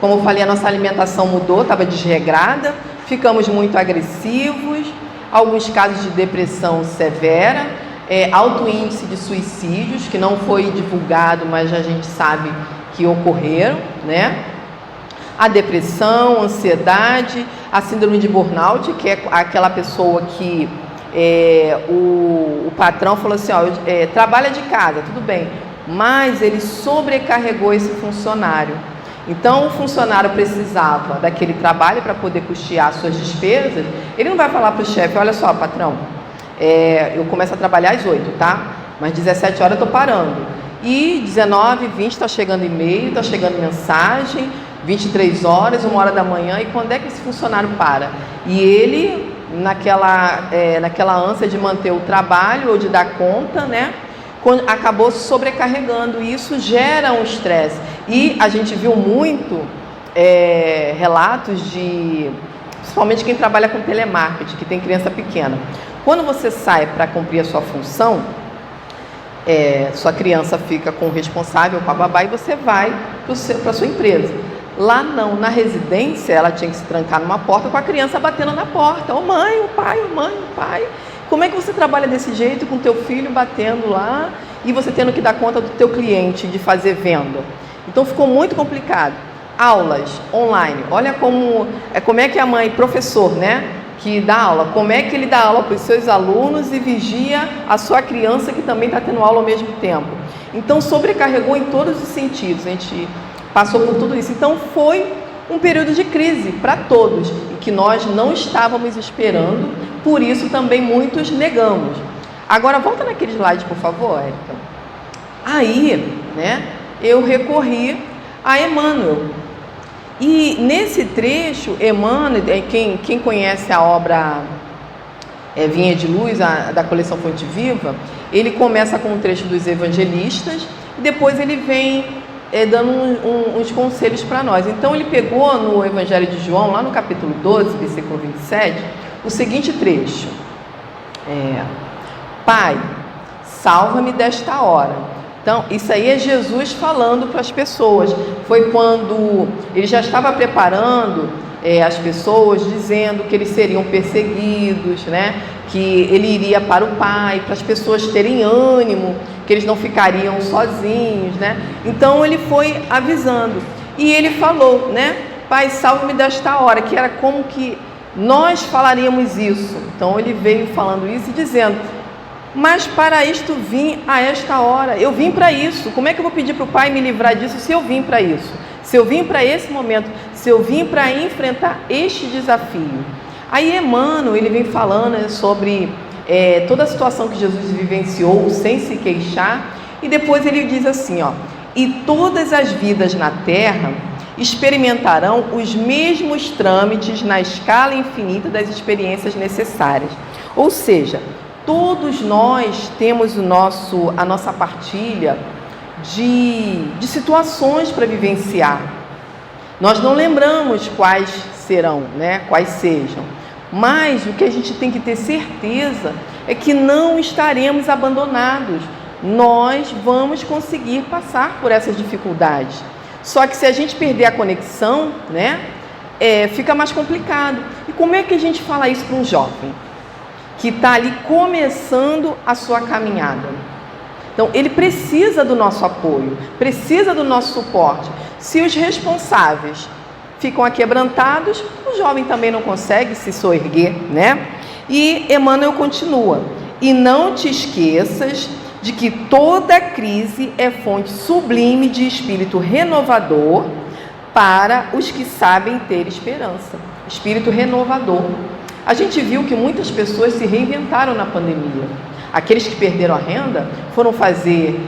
B: Como eu falei, a nossa alimentação mudou, estava desregrada, ficamos muito agressivos, alguns casos de depressão severa, alto índice de suicídios, que não foi divulgado, mas a gente sabe que ocorreram, né? A depressão, a ansiedade, a síndrome de burnout, que é aquela pessoa que o patrão falou assim, trabalha de casa, tudo bem, mas ele sobrecarregou esse funcionário. Então o funcionário precisava daquele trabalho para poder custear suas despesas. Ele não vai falar para o chefe, olha só, patrão, eu começo a trabalhar às 8, tá? Mas 17 horas eu estou parando. E 19, 20 está chegando e-mail, está chegando mensagem, 23 horas, 1 hora da manhã, e quando é que esse funcionário para? E ele, naquela ânsia de manter o trabalho ou de dar conta, né, acabou sobrecarregando, e isso gera um estresse. E a gente viu muito relatos principalmente quem trabalha com telemarketing, que tem criança pequena. Quando você sai para cumprir a sua função, sua criança fica com o responsável, com a babá, e você vai para a sua empresa. Lá não, na residência ela tinha que se trancar numa porta com a criança batendo na porta. Ô mãe, o pai, ô mãe, o pai. Como é que você trabalha desse jeito com o teu filho batendo lá e você tendo que dar conta do teu cliente, de fazer venda? Então ficou muito complicado. Aulas online, olha como é que a mãe, professor, né? que dá aula. Como é que ele dá aula para os seus alunos e vigia a sua criança que também está tendo aula ao mesmo tempo? Então, sobrecarregou em todos os sentidos. A gente passou por tudo isso. Então, foi um período de crise para todos e que nós não estávamos esperando. Por isso, também muitos negamos. Agora, volta naquele slide, por favor, Érica. Aí, né, eu recorri a Emmanuel. E nesse trecho, Emmanuel, quem conhece a obra Vinha de Luz, da coleção Fonte Viva, ele começa com um trecho dos evangelistas e depois ele vem dando uns conselhos para nós. Então ele pegou no Evangelho de João, lá no capítulo 12, versículo 27, o seguinte trecho: Pai, salva-me desta hora. Então, isso aí é Jesus falando para as pessoas. Foi quando ele já estava preparando as pessoas, dizendo que eles seriam perseguidos, né? Que ele iria para o Pai, para as pessoas terem ânimo, que eles não ficariam sozinhos, né? Então, ele foi avisando. E ele falou, né? Pai, salve-me desta hora, que era como que nós falaríamos isso. Então, ele veio falando isso e dizendo: mas para isto vim a esta hora, eu vim para isso. Como é que eu vou pedir para o Pai me livrar disso se eu vim para isso? Se eu vim para esse momento, se eu vim para enfrentar este desafio. Aí Emmanuel, ele vem falando sobre toda a situação que Jesus vivenciou sem se queixar, e depois ele diz assim, ó: e todas as vidas na terra experimentarão os mesmos trâmites na escala infinita das experiências necessárias. Ou seja, todos nós temos a nossa partilha de situações para vivenciar. Nós não lembramos quais serão, né? Quais sejam. Mas o que a gente tem que ter certeza é que não estaremos abandonados. Nós vamos conseguir passar por essas dificuldades. Só que se a gente perder a conexão, né? Fica mais complicado. E como é que a gente fala isso para um jovem que está ali começando a sua caminhada? Então, ele precisa do nosso apoio, precisa do nosso suporte. Se os responsáveis ficam aquebrantados, o jovem também não consegue se soerguer, né? E Emmanuel continua: e não te esqueças de que toda crise é fonte sublime de espírito renovador para os que sabem ter esperança. Espírito renovador. A gente viu que muitas pessoas se reinventaram na pandemia. Aqueles que perderam a renda foram fazer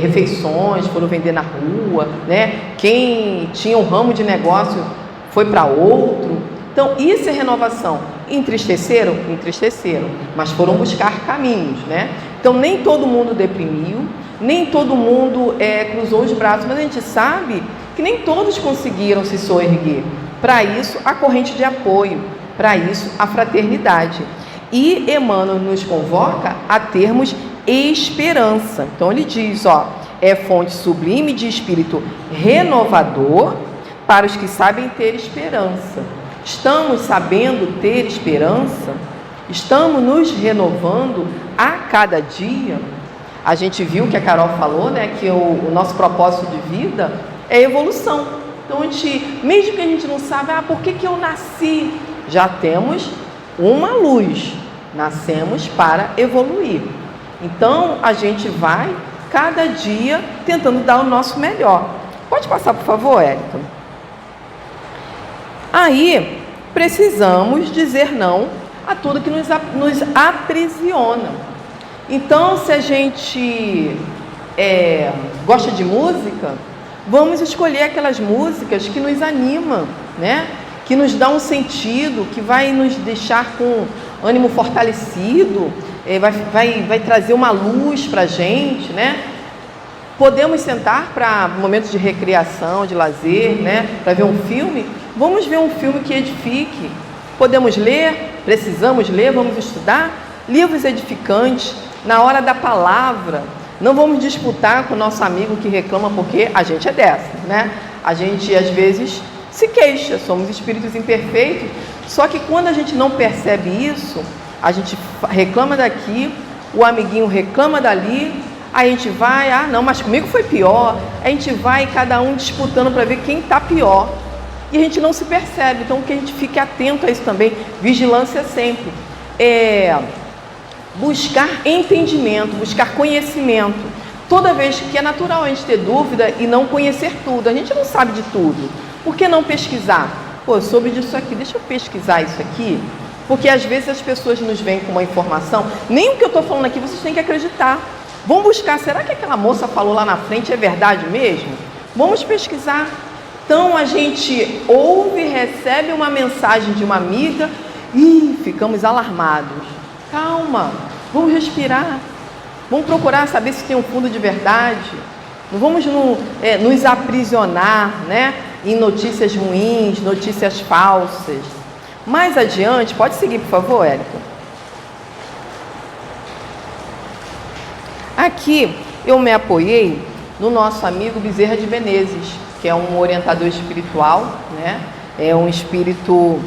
B: refeições, foram vender na rua, né? Quem tinha um ramo de negócio foi para outro. Então, isso é renovação. Entristeceram? Entristeceram, mas foram buscar caminhos, né? Então, nem todo mundo deprimiu, nem todo mundo cruzou os braços, mas a gente sabe que nem todos conseguiram se soerguer. Para isso, a corrente de apoio. Para isso, a fraternidade. E Emmanuel nos convoca a termos esperança. Então, ele diz, ó, é fonte sublime de espírito renovador para os que sabem ter esperança. Estamos sabendo ter esperança? Estamos nos renovando a cada dia? A gente viu que a Carol falou, né, que o nosso propósito de vida é evolução. Então, mesmo que a gente não saiba, por que eu nasci? Já temos uma luz, nascemos para evoluir. Então, a gente vai, cada dia, tentando dar o nosso melhor. Pode passar, por favor, Érica? Aí, precisamos dizer não a tudo que nos aprisiona. Então, se a gente gosta de música, vamos escolher aquelas músicas que nos animam, né? Que nos dá um sentido, que vai nos deixar com ânimo fortalecido, vai trazer uma luz para a gente, né? Podemos sentar para momentos de recreação, de lazer, né? Para ver um filme. Vamos ver um filme que edifique. Podemos ler, precisamos ler, vamos estudar livros edificantes. Na hora da palavra, não vamos disputar com o nosso amigo que reclama, porque a gente é dessa, né? A gente, às vezes, se queixa, somos espíritos imperfeitos, só que quando a gente não percebe isso, a gente reclama daqui, o amiguinho reclama dali, a gente vai, não, mas comigo foi pior, a gente vai cada um disputando para ver quem está pior. e a gente não se percebe. Então, que a gente fique atento a isso também, vigilância sempre. Buscar entendimento, buscar conhecimento. Toda vez que é natural a gente ter dúvida e não conhecer tudo, a gente não sabe de tudo. Por que não pesquisar? Pô, eu soube disso aqui, deixa eu pesquisar isso aqui. Porque às vezes as pessoas nos vêm com uma informação, nem o que eu estou falando aqui vocês têm que acreditar. Vão buscar, será que aquela moça falou lá na frente é verdade mesmo? Vamos pesquisar. Então a gente ouve, recebe uma mensagem de uma amiga e ficamos alarmados. Calma, vamos respirar, vamos procurar saber se tem um fundo de verdade. Não vamos nos aprisionar, né, em notícias ruins, notícias falsas. Mais adiante, pode seguir, por favor, Érica. Aqui eu me apoiei no nosso amigo Bezerra de Menezes, que é um orientador espiritual, né? É um espírito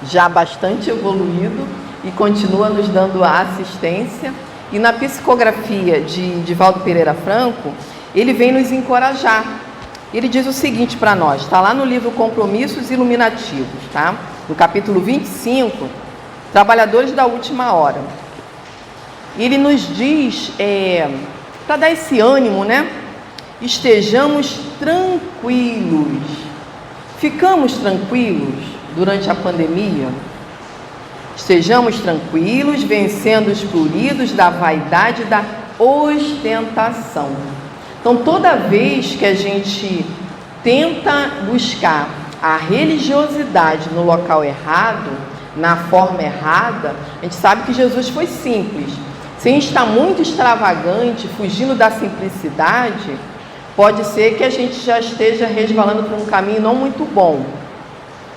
B: já bastante evoluído e continua nos dando a assistência. E na psicografia de Divaldo Pereira Franco, ele vem nos encorajar. Ele diz o seguinte para nós, está lá no livro Compromissos Iluminativos, tá? No capítulo 25, Trabalhadores da Última Hora. Ele nos diz, para dar esse ânimo, né? Estejamos tranquilos. Ficamos tranquilos durante a pandemia? Estejamos tranquilos, vencendo os pruridos da vaidade e da ostentação. Então, toda vez que a gente tenta buscar a religiosidade no local errado, na forma errada, a gente sabe que Jesus foi simples. Se a gente está muito extravagante, fugindo da simplicidade, pode ser que a gente já esteja resvalando por um caminho não muito bom.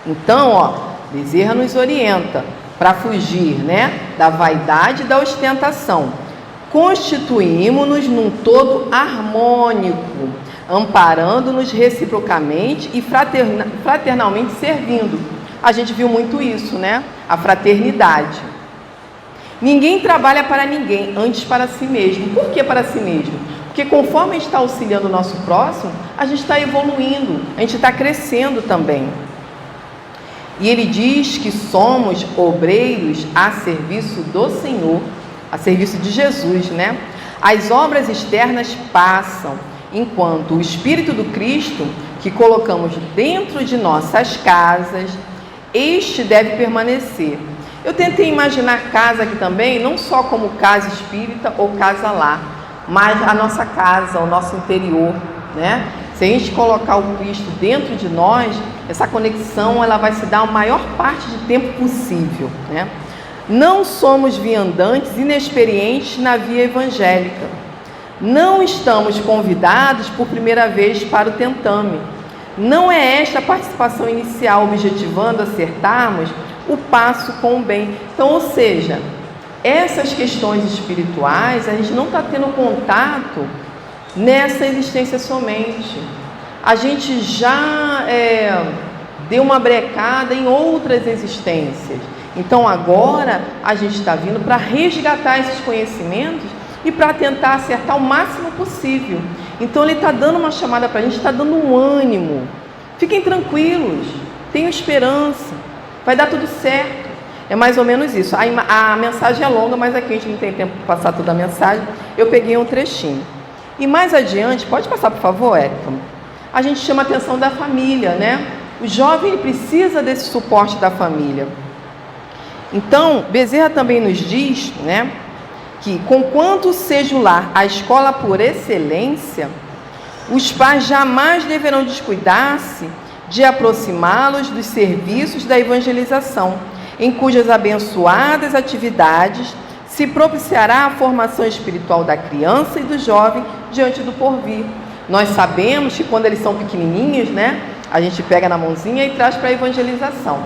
B: Então, Bezerra nos orienta para fugir, né, da vaidade e da ostentação. Constituímos-nos num todo harmônico, amparando-nos reciprocamente e fraternalmente servindo. A gente viu muito isso, né? A fraternidade. Ninguém trabalha para ninguém, antes para si mesmo. Por que para si mesmo? Porque conforme a gente está auxiliando o nosso próximo, a gente está evoluindo, a gente está crescendo também. E ele diz que somos obreiros a serviço do Senhor, a serviço de Jesus, né? As obras externas passam, enquanto o Espírito do Cristo, que colocamos dentro de nossas casas, este deve permanecer. Eu tentei imaginar casa aqui também, não só como casa espírita ou casa lar, mas a nossa casa, o nosso interior, né? Se a gente colocar o Cristo dentro de nós, essa conexão ela vai se dar a maior parte de tempo possível, né? Não somos viandantes inexperientes na via evangélica. Não estamos convidados por primeira vez para o tentame. Não é esta a participação inicial objetivando acertarmos o passo com o bem. Então, ou seja, essas questões espirituais a gente não está tendo contato nessa existência somente. A gente já deu uma brecada em outras existências. Então agora a gente está vindo para resgatar esses conhecimentos e para tentar acertar o máximo possível. Então ele está dando uma chamada para a gente, está dando um ânimo. Fiquem tranquilos, tenham esperança, vai dar tudo certo. É mais ou menos isso. A mensagem é longa, mas aqui a gente não tem tempo para passar toda a mensagem. Eu peguei um trechinho. E mais adiante, pode passar por favor, Érica? A gente chama a atenção da família, né? O jovem ele precisa desse suporte da família. Então, Bezerra também nos diz, né, que conquanto seja o lar a escola por excelência, os pais jamais deverão descuidar-se de aproximá-los dos serviços da evangelização, em cujas abençoadas atividades se propiciará a formação espiritual da criança e do jovem diante do porvir. Nós sabemos que quando eles são pequenininhos, né, a gente pega na mãozinha e traz para a evangelização.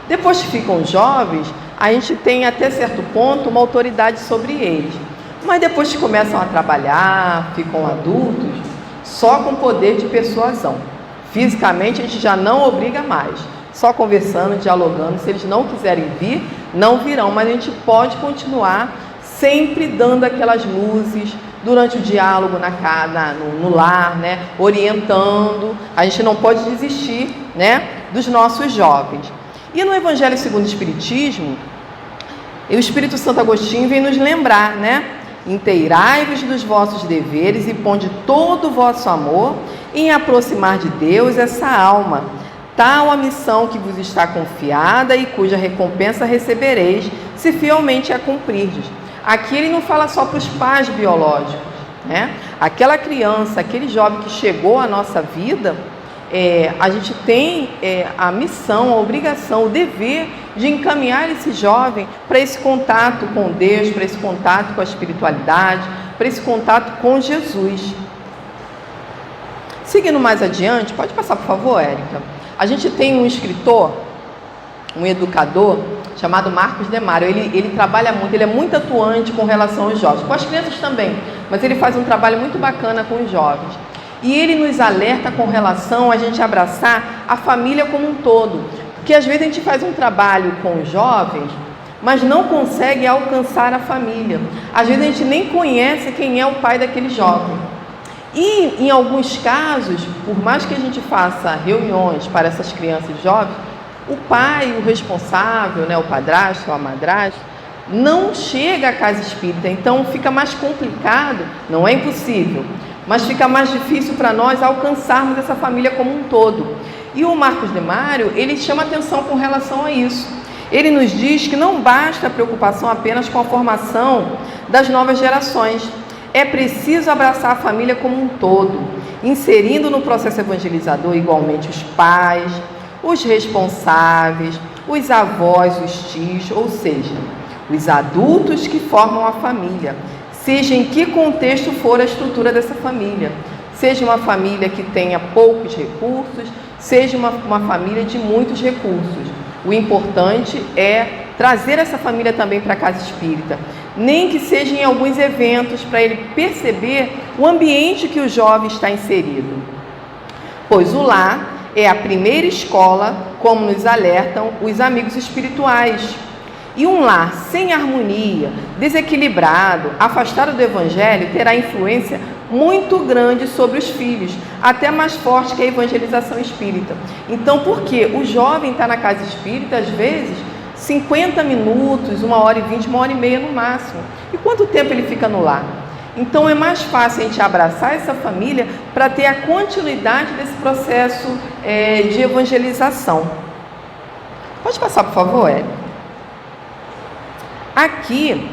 B: Depois que ficam jovens, a gente tem até certo ponto uma autoridade sobre eles. Mas depois que começam a trabalhar, ficam adultos, só com poder de persuasão. Fisicamente a gente já não obriga mais. Só conversando, dialogando. Se eles não quiserem vir, não virão. Mas a gente pode continuar sempre dando aquelas luzes, durante o diálogo no lar, né? Orientando. A gente não pode desistir, né? Dos nossos jovens. E no Evangelho segundo o Espiritismo, o Espírito Santo Agostinho vem nos lembrar, né? Inteirai-vos dos vossos deveres e ponde todo o vosso amor em aproximar de Deus essa alma. Tal a missão que vos está confiada e cuja recompensa recebereis, se fielmente a cumprirdes. Aqui ele não fala só para os pais biológicos, né? Aquela criança, aquele jovem que chegou à nossa vida, a gente tem a missão, a obrigação, o dever de encaminhar esse jovem para esse contato com Deus, para esse contato com a espiritualidade, para esse contato com Jesus. Seguindo mais adiante, pode passar por favor, Érica? A gente tem um escritor, um educador, chamado Marcos Demário. Ele trabalha muito, ele é muito atuante com relação aos jovens, com as crianças também, mas ele faz um trabalho muito bacana com os jovens. E ele nos alerta com relação a gente abraçar a família como um todo, porque às vezes a gente faz um trabalho com os jovens, mas não consegue alcançar a família. Às vezes a gente nem conhece quem é o pai daquele jovem. E em alguns casos, por mais que a gente faça reuniões para essas crianças e jovens, o pai, o responsável, né, o padrasto ou a madrasta, não chega à casa espírita. Então fica mais complicado, não é impossível, mas fica mais difícil para nós alcançarmos essa família como um todo. E o Marcos Demário, ele chama atenção com relação a isso. Ele nos diz que não basta a preocupação apenas com a formação das novas gerações. É preciso abraçar a família como um todo, inserindo no processo evangelizador igualmente os pais, os responsáveis, os avós, os tios, ou seja, os adultos que formam a família, seja em que contexto for a estrutura dessa família, seja uma família que tenha poucos recursos, seja uma família de muitos recursos. O importante é trazer essa família também para a casa espírita, nem que seja em alguns eventos, para ele perceber o ambiente que o jovem está inserido. Pois o lar é a primeira escola, como nos alertam os amigos espirituais. E um lar sem harmonia, desequilibrado, afastado do Evangelho, terá influência muito grande sobre os filhos, até mais forte que a evangelização espírita. Então, por quê? O jovem está na casa espírita, às vezes, 50 minutos, 1h20, 1h30 no máximo. E quanto tempo ele fica no lar? Então, é mais fácil a gente abraçar essa família para ter a continuidade desse processo de evangelização. Pode passar, por favor, Érica? Aqui,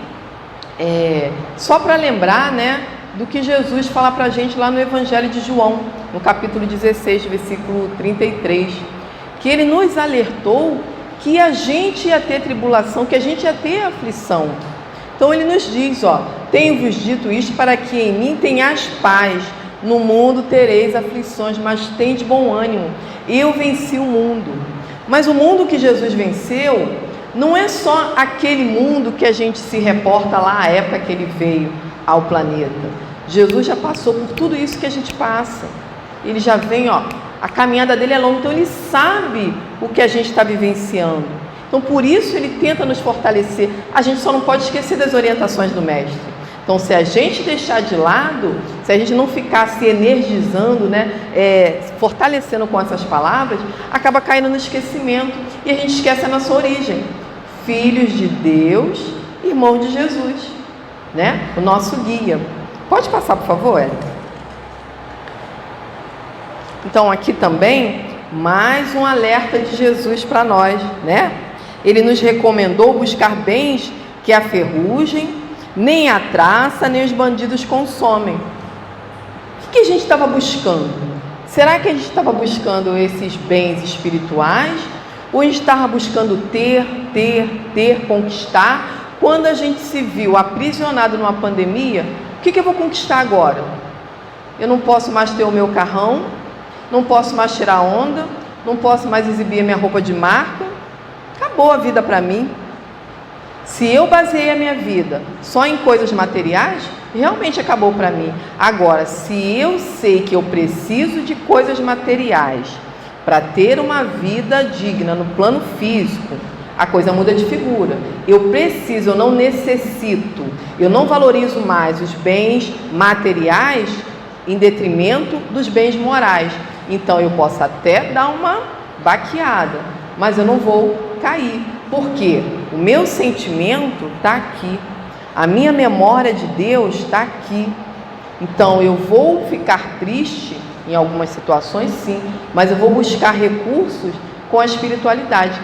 B: só para lembrar, né, do que Jesus fala para a gente lá no Evangelho de João, no capítulo 16, versículo 33, que ele nos alertou que a gente ia ter tribulação, que a gente ia ter aflição. Então ele nos diz, tenho-vos dito isto para que em mim tenhais paz, no mundo tereis aflições, mas tende bom ânimo, eu venci o mundo. Mas o mundo que Jesus venceu não é só aquele mundo que a gente se reporta lá à época que ele veio ao planeta. Jesus já passou por tudo isso que a gente passa. Ele já vem, a caminhada dele é longa, então ele sabe o que a gente está vivenciando. Então por isso ele tenta nos fortalecer. A gente só não pode esquecer das orientações do Mestre. Então se a gente deixar de lado, se a gente não ficar se energizando, né, fortalecendo com essas palavras, acaba caindo no esquecimento e a gente esquece a nossa origem. Filhos de Deus, irmãos de Jesus, né? O nosso guia. Pode passar, por favor, Érica? Então, aqui também, mais um alerta de Jesus para nós, né? Ele nos recomendou buscar bens que a ferrugem, nem a traça, nem os bandidos consomem. O que a gente estava buscando? Será que a gente estava buscando esses bens espirituais? Ou a gente estava buscando ter, conquistar? Quando a gente se viu aprisionado numa pandemia, o que eu vou conquistar agora? Eu não posso mais ter o meu carrão, não posso mais tirar onda, não posso mais exibir a minha roupa de marca. Acabou a vida para mim. Se eu baseei a minha vida só em coisas materiais, realmente acabou para mim. Agora, se eu sei que eu preciso de coisas materiais para ter uma vida digna no plano físico, a coisa muda de figura. Eu preciso, eu não necessito. Eu não valorizo mais os bens materiais em detrimento dos bens morais. Então eu posso até dar uma baqueada, mas eu não vou cair, porque o meu sentimento está aqui, a minha memória de Deus está aqui. Então eu vou ficar triste em algumas situações, sim, mas eu vou buscar recursos com a espiritualidade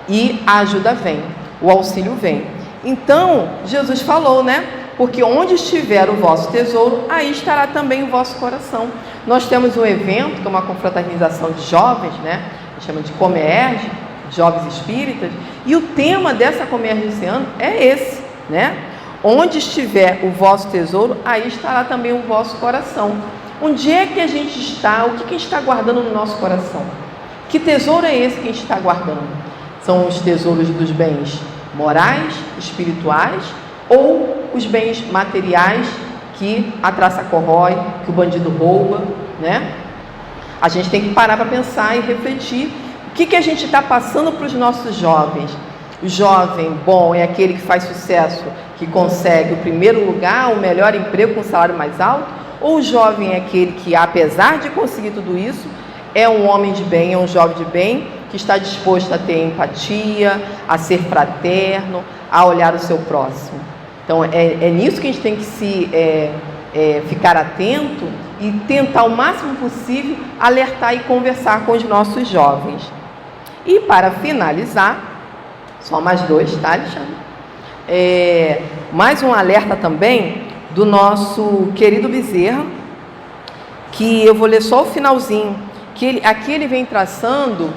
B: e a ajuda vem, o auxílio vem. Então Jesus falou, né? Porque onde estiver o vosso tesouro, aí estará também o vosso coração. Nós temos um evento, que é uma confraternização de jovens, né? A gente chama de Comerge, jovens espíritas, e o tema dessa Comerge esse ano é esse, né? Onde estiver o vosso tesouro, aí estará também o vosso coração. Onde é que a gente está? O que a gente está guardando no nosso coração? Que tesouro é esse que a gente está guardando? São os tesouros dos bens morais, espirituais, ou os bens materiais que a traça corrói, que o bandido rouba, né? A gente tem que parar para pensar e refletir o que a gente está passando para os nossos jovens. O jovem bom é aquele que faz sucesso, que consegue o primeiro lugar, o melhor emprego com salário mais alto, ou o jovem é aquele que, apesar de conseguir tudo isso, é um homem de bem, é um jovem de bem, que está disposto a ter empatia, a ser fraterno, a olhar o seu próximo. Então, é nisso que a gente tem que ficar atento e tentar o máximo possível alertar e conversar com os nossos jovens. E para finalizar, só mais 2, tá, Alexandre? Mais um alerta também do nosso querido Bezerra, que eu vou ler só o finalzinho, que aqui ele vem traçando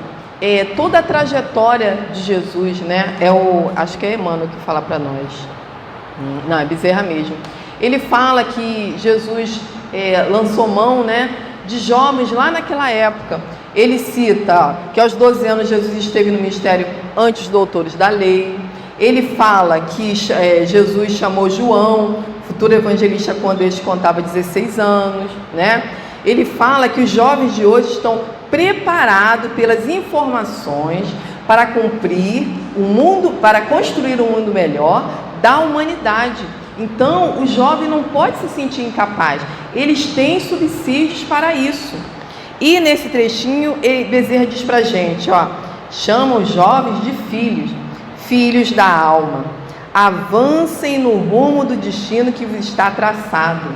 B: toda a trajetória de Jesus, né? Acho que é Emmanuel que fala para nós. Não, é Bezerra mesmo. Ele fala que Jesus lançou mão, né, de jovens lá naquela época. Ele cita que aos 12 anos Jesus esteve no ministério ante os doutores da lei. Ele fala que Jesus chamou João, futuro evangelista, quando este contava 16 anos, né? Ele fala que os jovens de hoje estão preparados pelas informações para cumprir o mundo, para construir um mundo melhor da humanidade. Então, o jovem não pode se sentir incapaz. Eles têm subsídios para isso. E nesse trechinho, Bezerra diz para a gente, chama os jovens de filhos, filhos da alma. Avancem no rumo do destino que vos está traçado.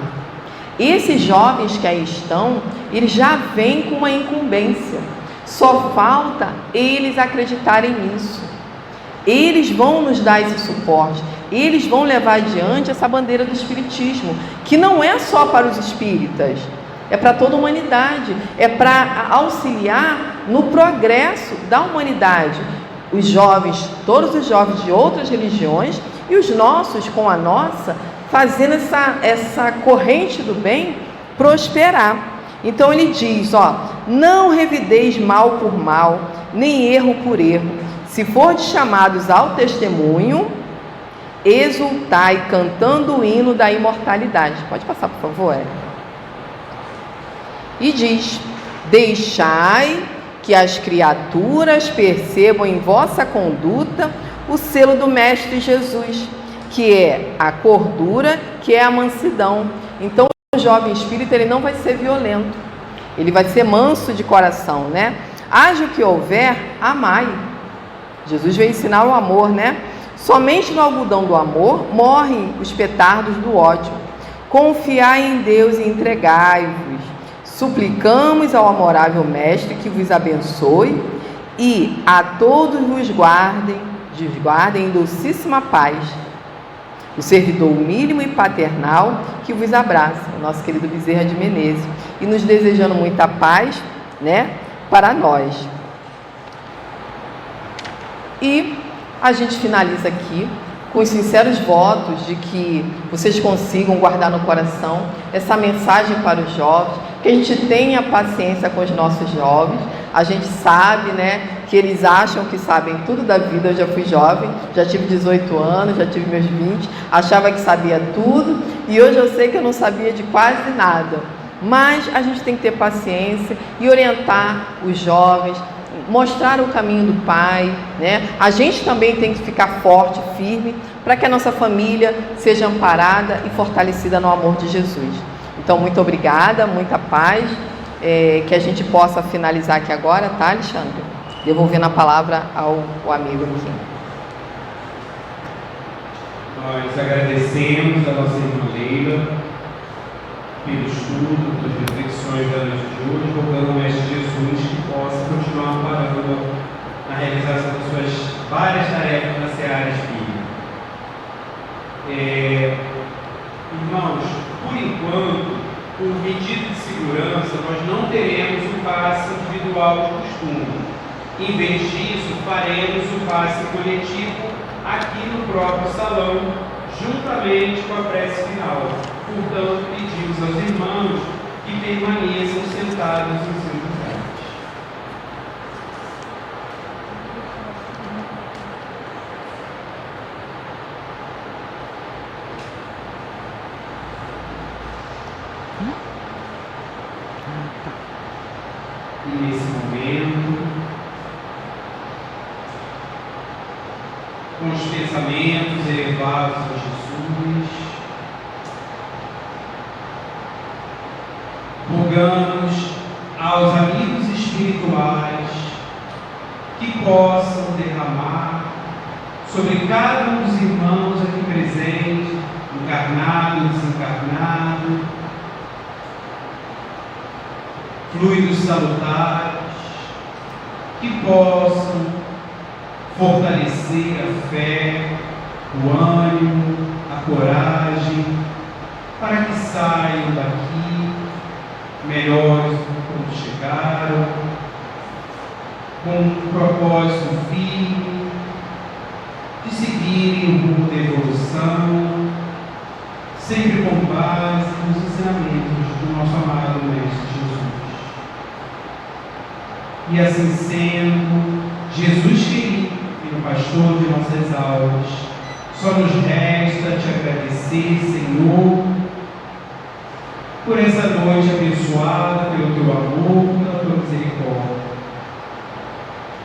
B: Esses jovens que aí estão, eles já vêm com uma incumbência. Só falta eles acreditarem nisso. Eles vão nos dar esse suporte. Eles vão levar adiante essa bandeira do espiritismo, que não é só para os espíritas, é para toda a humanidade, é para auxiliar no progresso da humanidade. Os jovens, todos os jovens de outras religiões e os nossos com a nossa, fazendo essa corrente do bem prosperar. Então ele diz, não revideis mal por mal, nem erro por erro. Se fordes chamados ao testemunho, exultai cantando o hino da imortalidade. Pode passar, por favor, Érica. E diz, deixai que as criaturas percebam em vossa conduta o selo do Mestre Jesus, que é a cordura, que é a mansidão. Então, o jovem espírita, ele não vai ser violento, ele vai ser manso de coração, né? Haja o que houver, amai. Jesus veio ensinar o amor, né? Somente no algodão do amor morrem os petardos do ódio. Confiai em Deus e entregai-vos. Suplicamos ao amorável Mestre que vos abençoe e a todos vos guardem em docíssima paz. O servidor humílimo e paternal que vos abraça, o nosso querido Bezerra de Menezes, e nos desejando muita paz, né, para nós. E a gente finaliza aqui com os sinceros votos de que vocês consigam guardar no coração essa mensagem para os jovens, que a gente tenha paciência com os nossos jovens. A gente sabe, né, que eles acham que sabem tudo da vida. Eu já fui jovem, já tive 18 anos, já tive meus 20, achava que sabia tudo, e hoje eu sei que eu não sabia de quase nada. Mas a gente tem que ter paciência e orientar os jovens mostrar o caminho do Pai, né? A gente também tem que ficar forte, firme, para que a nossa família seja amparada e fortalecida no amor de Jesus. Então, muito obrigada, muita paz, que a gente possa finalizar aqui agora, tá, Alexandre? Devolvendo a palavra ao amigo aqui.
A: Nós agradecemos a nossa irmã Leila pelo estudo, pelas reflexões da noite de hoje, rogando ao Mestre Jesus que possa continuar amparando na realização das suas várias tarefas na seara espírita. Irmãos, por enquanto, por medida de segurança, nós não teremos o passe individual de costume. Em vez disso, faremos o passe coletivo aqui no próprio salão, juntamente com a prece final. Portanto, pedimos aos irmãos que permaneçam sentados em seus lugares. E nesse momento, com os pensamentos elevados a Jesus, rogamos aos amigos espirituais que possam derramar sobre cada um dos irmãos aqui presentes, encarnado e desencarnado, fluidos salutares que possam fortalecer a fé, o ânimo, a coragem, para que saiam daqui melhores do que quando chegaram, com um propósito firme de seguirem o rumo da evolução, sempre com base nos ensinamentos do nosso amado Mestre Jesus. E assim sendo, Jesus querido, Filho Pastor de nossas almas, só nos resta te agradecer, Senhor, por essa noite abençoada pelo teu amor, pela tua misericórdia.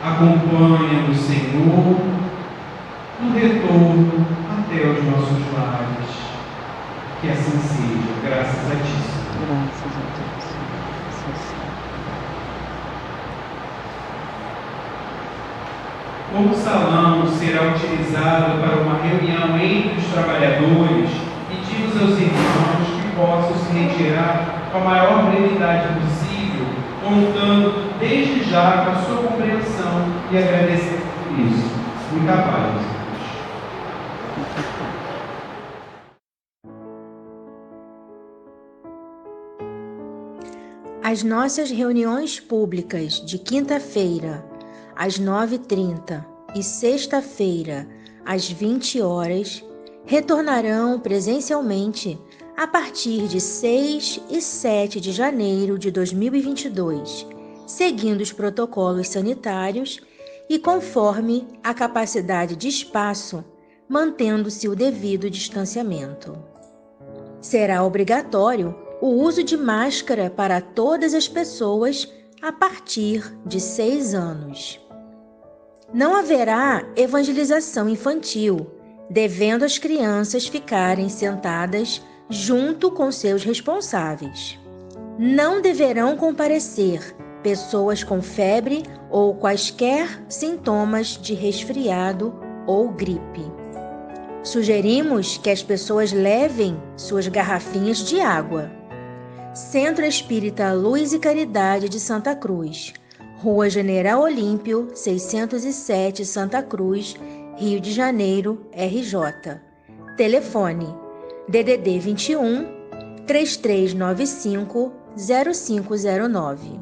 A: Acompanha-nos, Senhor, no retorno até os nossos lares. Que assim seja, graças a ti, Senhor.
B: Graças a Deus.
A: Como o salão será utilizado para uma reunião entre os trabalhadores, pedimos aos irmãos que possam se retirar com a maior brevidade possível, contando desde já com a sua compreensão e agradecendo por isso. Muita paz.
D: As nossas reuniões públicas de quinta-feira, às 9h30 e sexta-feira, às 20 horas, retornarão presencialmente a partir de 6 e 7 de janeiro de 2022, seguindo os protocolos sanitários e conforme a capacidade de espaço, mantendo-se o devido distanciamento. Será obrigatório o uso de máscara para todas as pessoas a partir de 6 anos. Não haverá evangelização infantil, devendo as crianças ficarem sentadas junto com seus responsáveis. Não deverão comparecer pessoas com febre ou quaisquer sintomas de resfriado ou gripe. Sugerimos que as pessoas levem suas garrafinhas de água. Centro Espírita Luz e Caridade de Santa Cruz, Rua General Olímpio, 607, Santa Cruz, Rio de Janeiro, RJ. Telefone: DDD 21 3395 0509.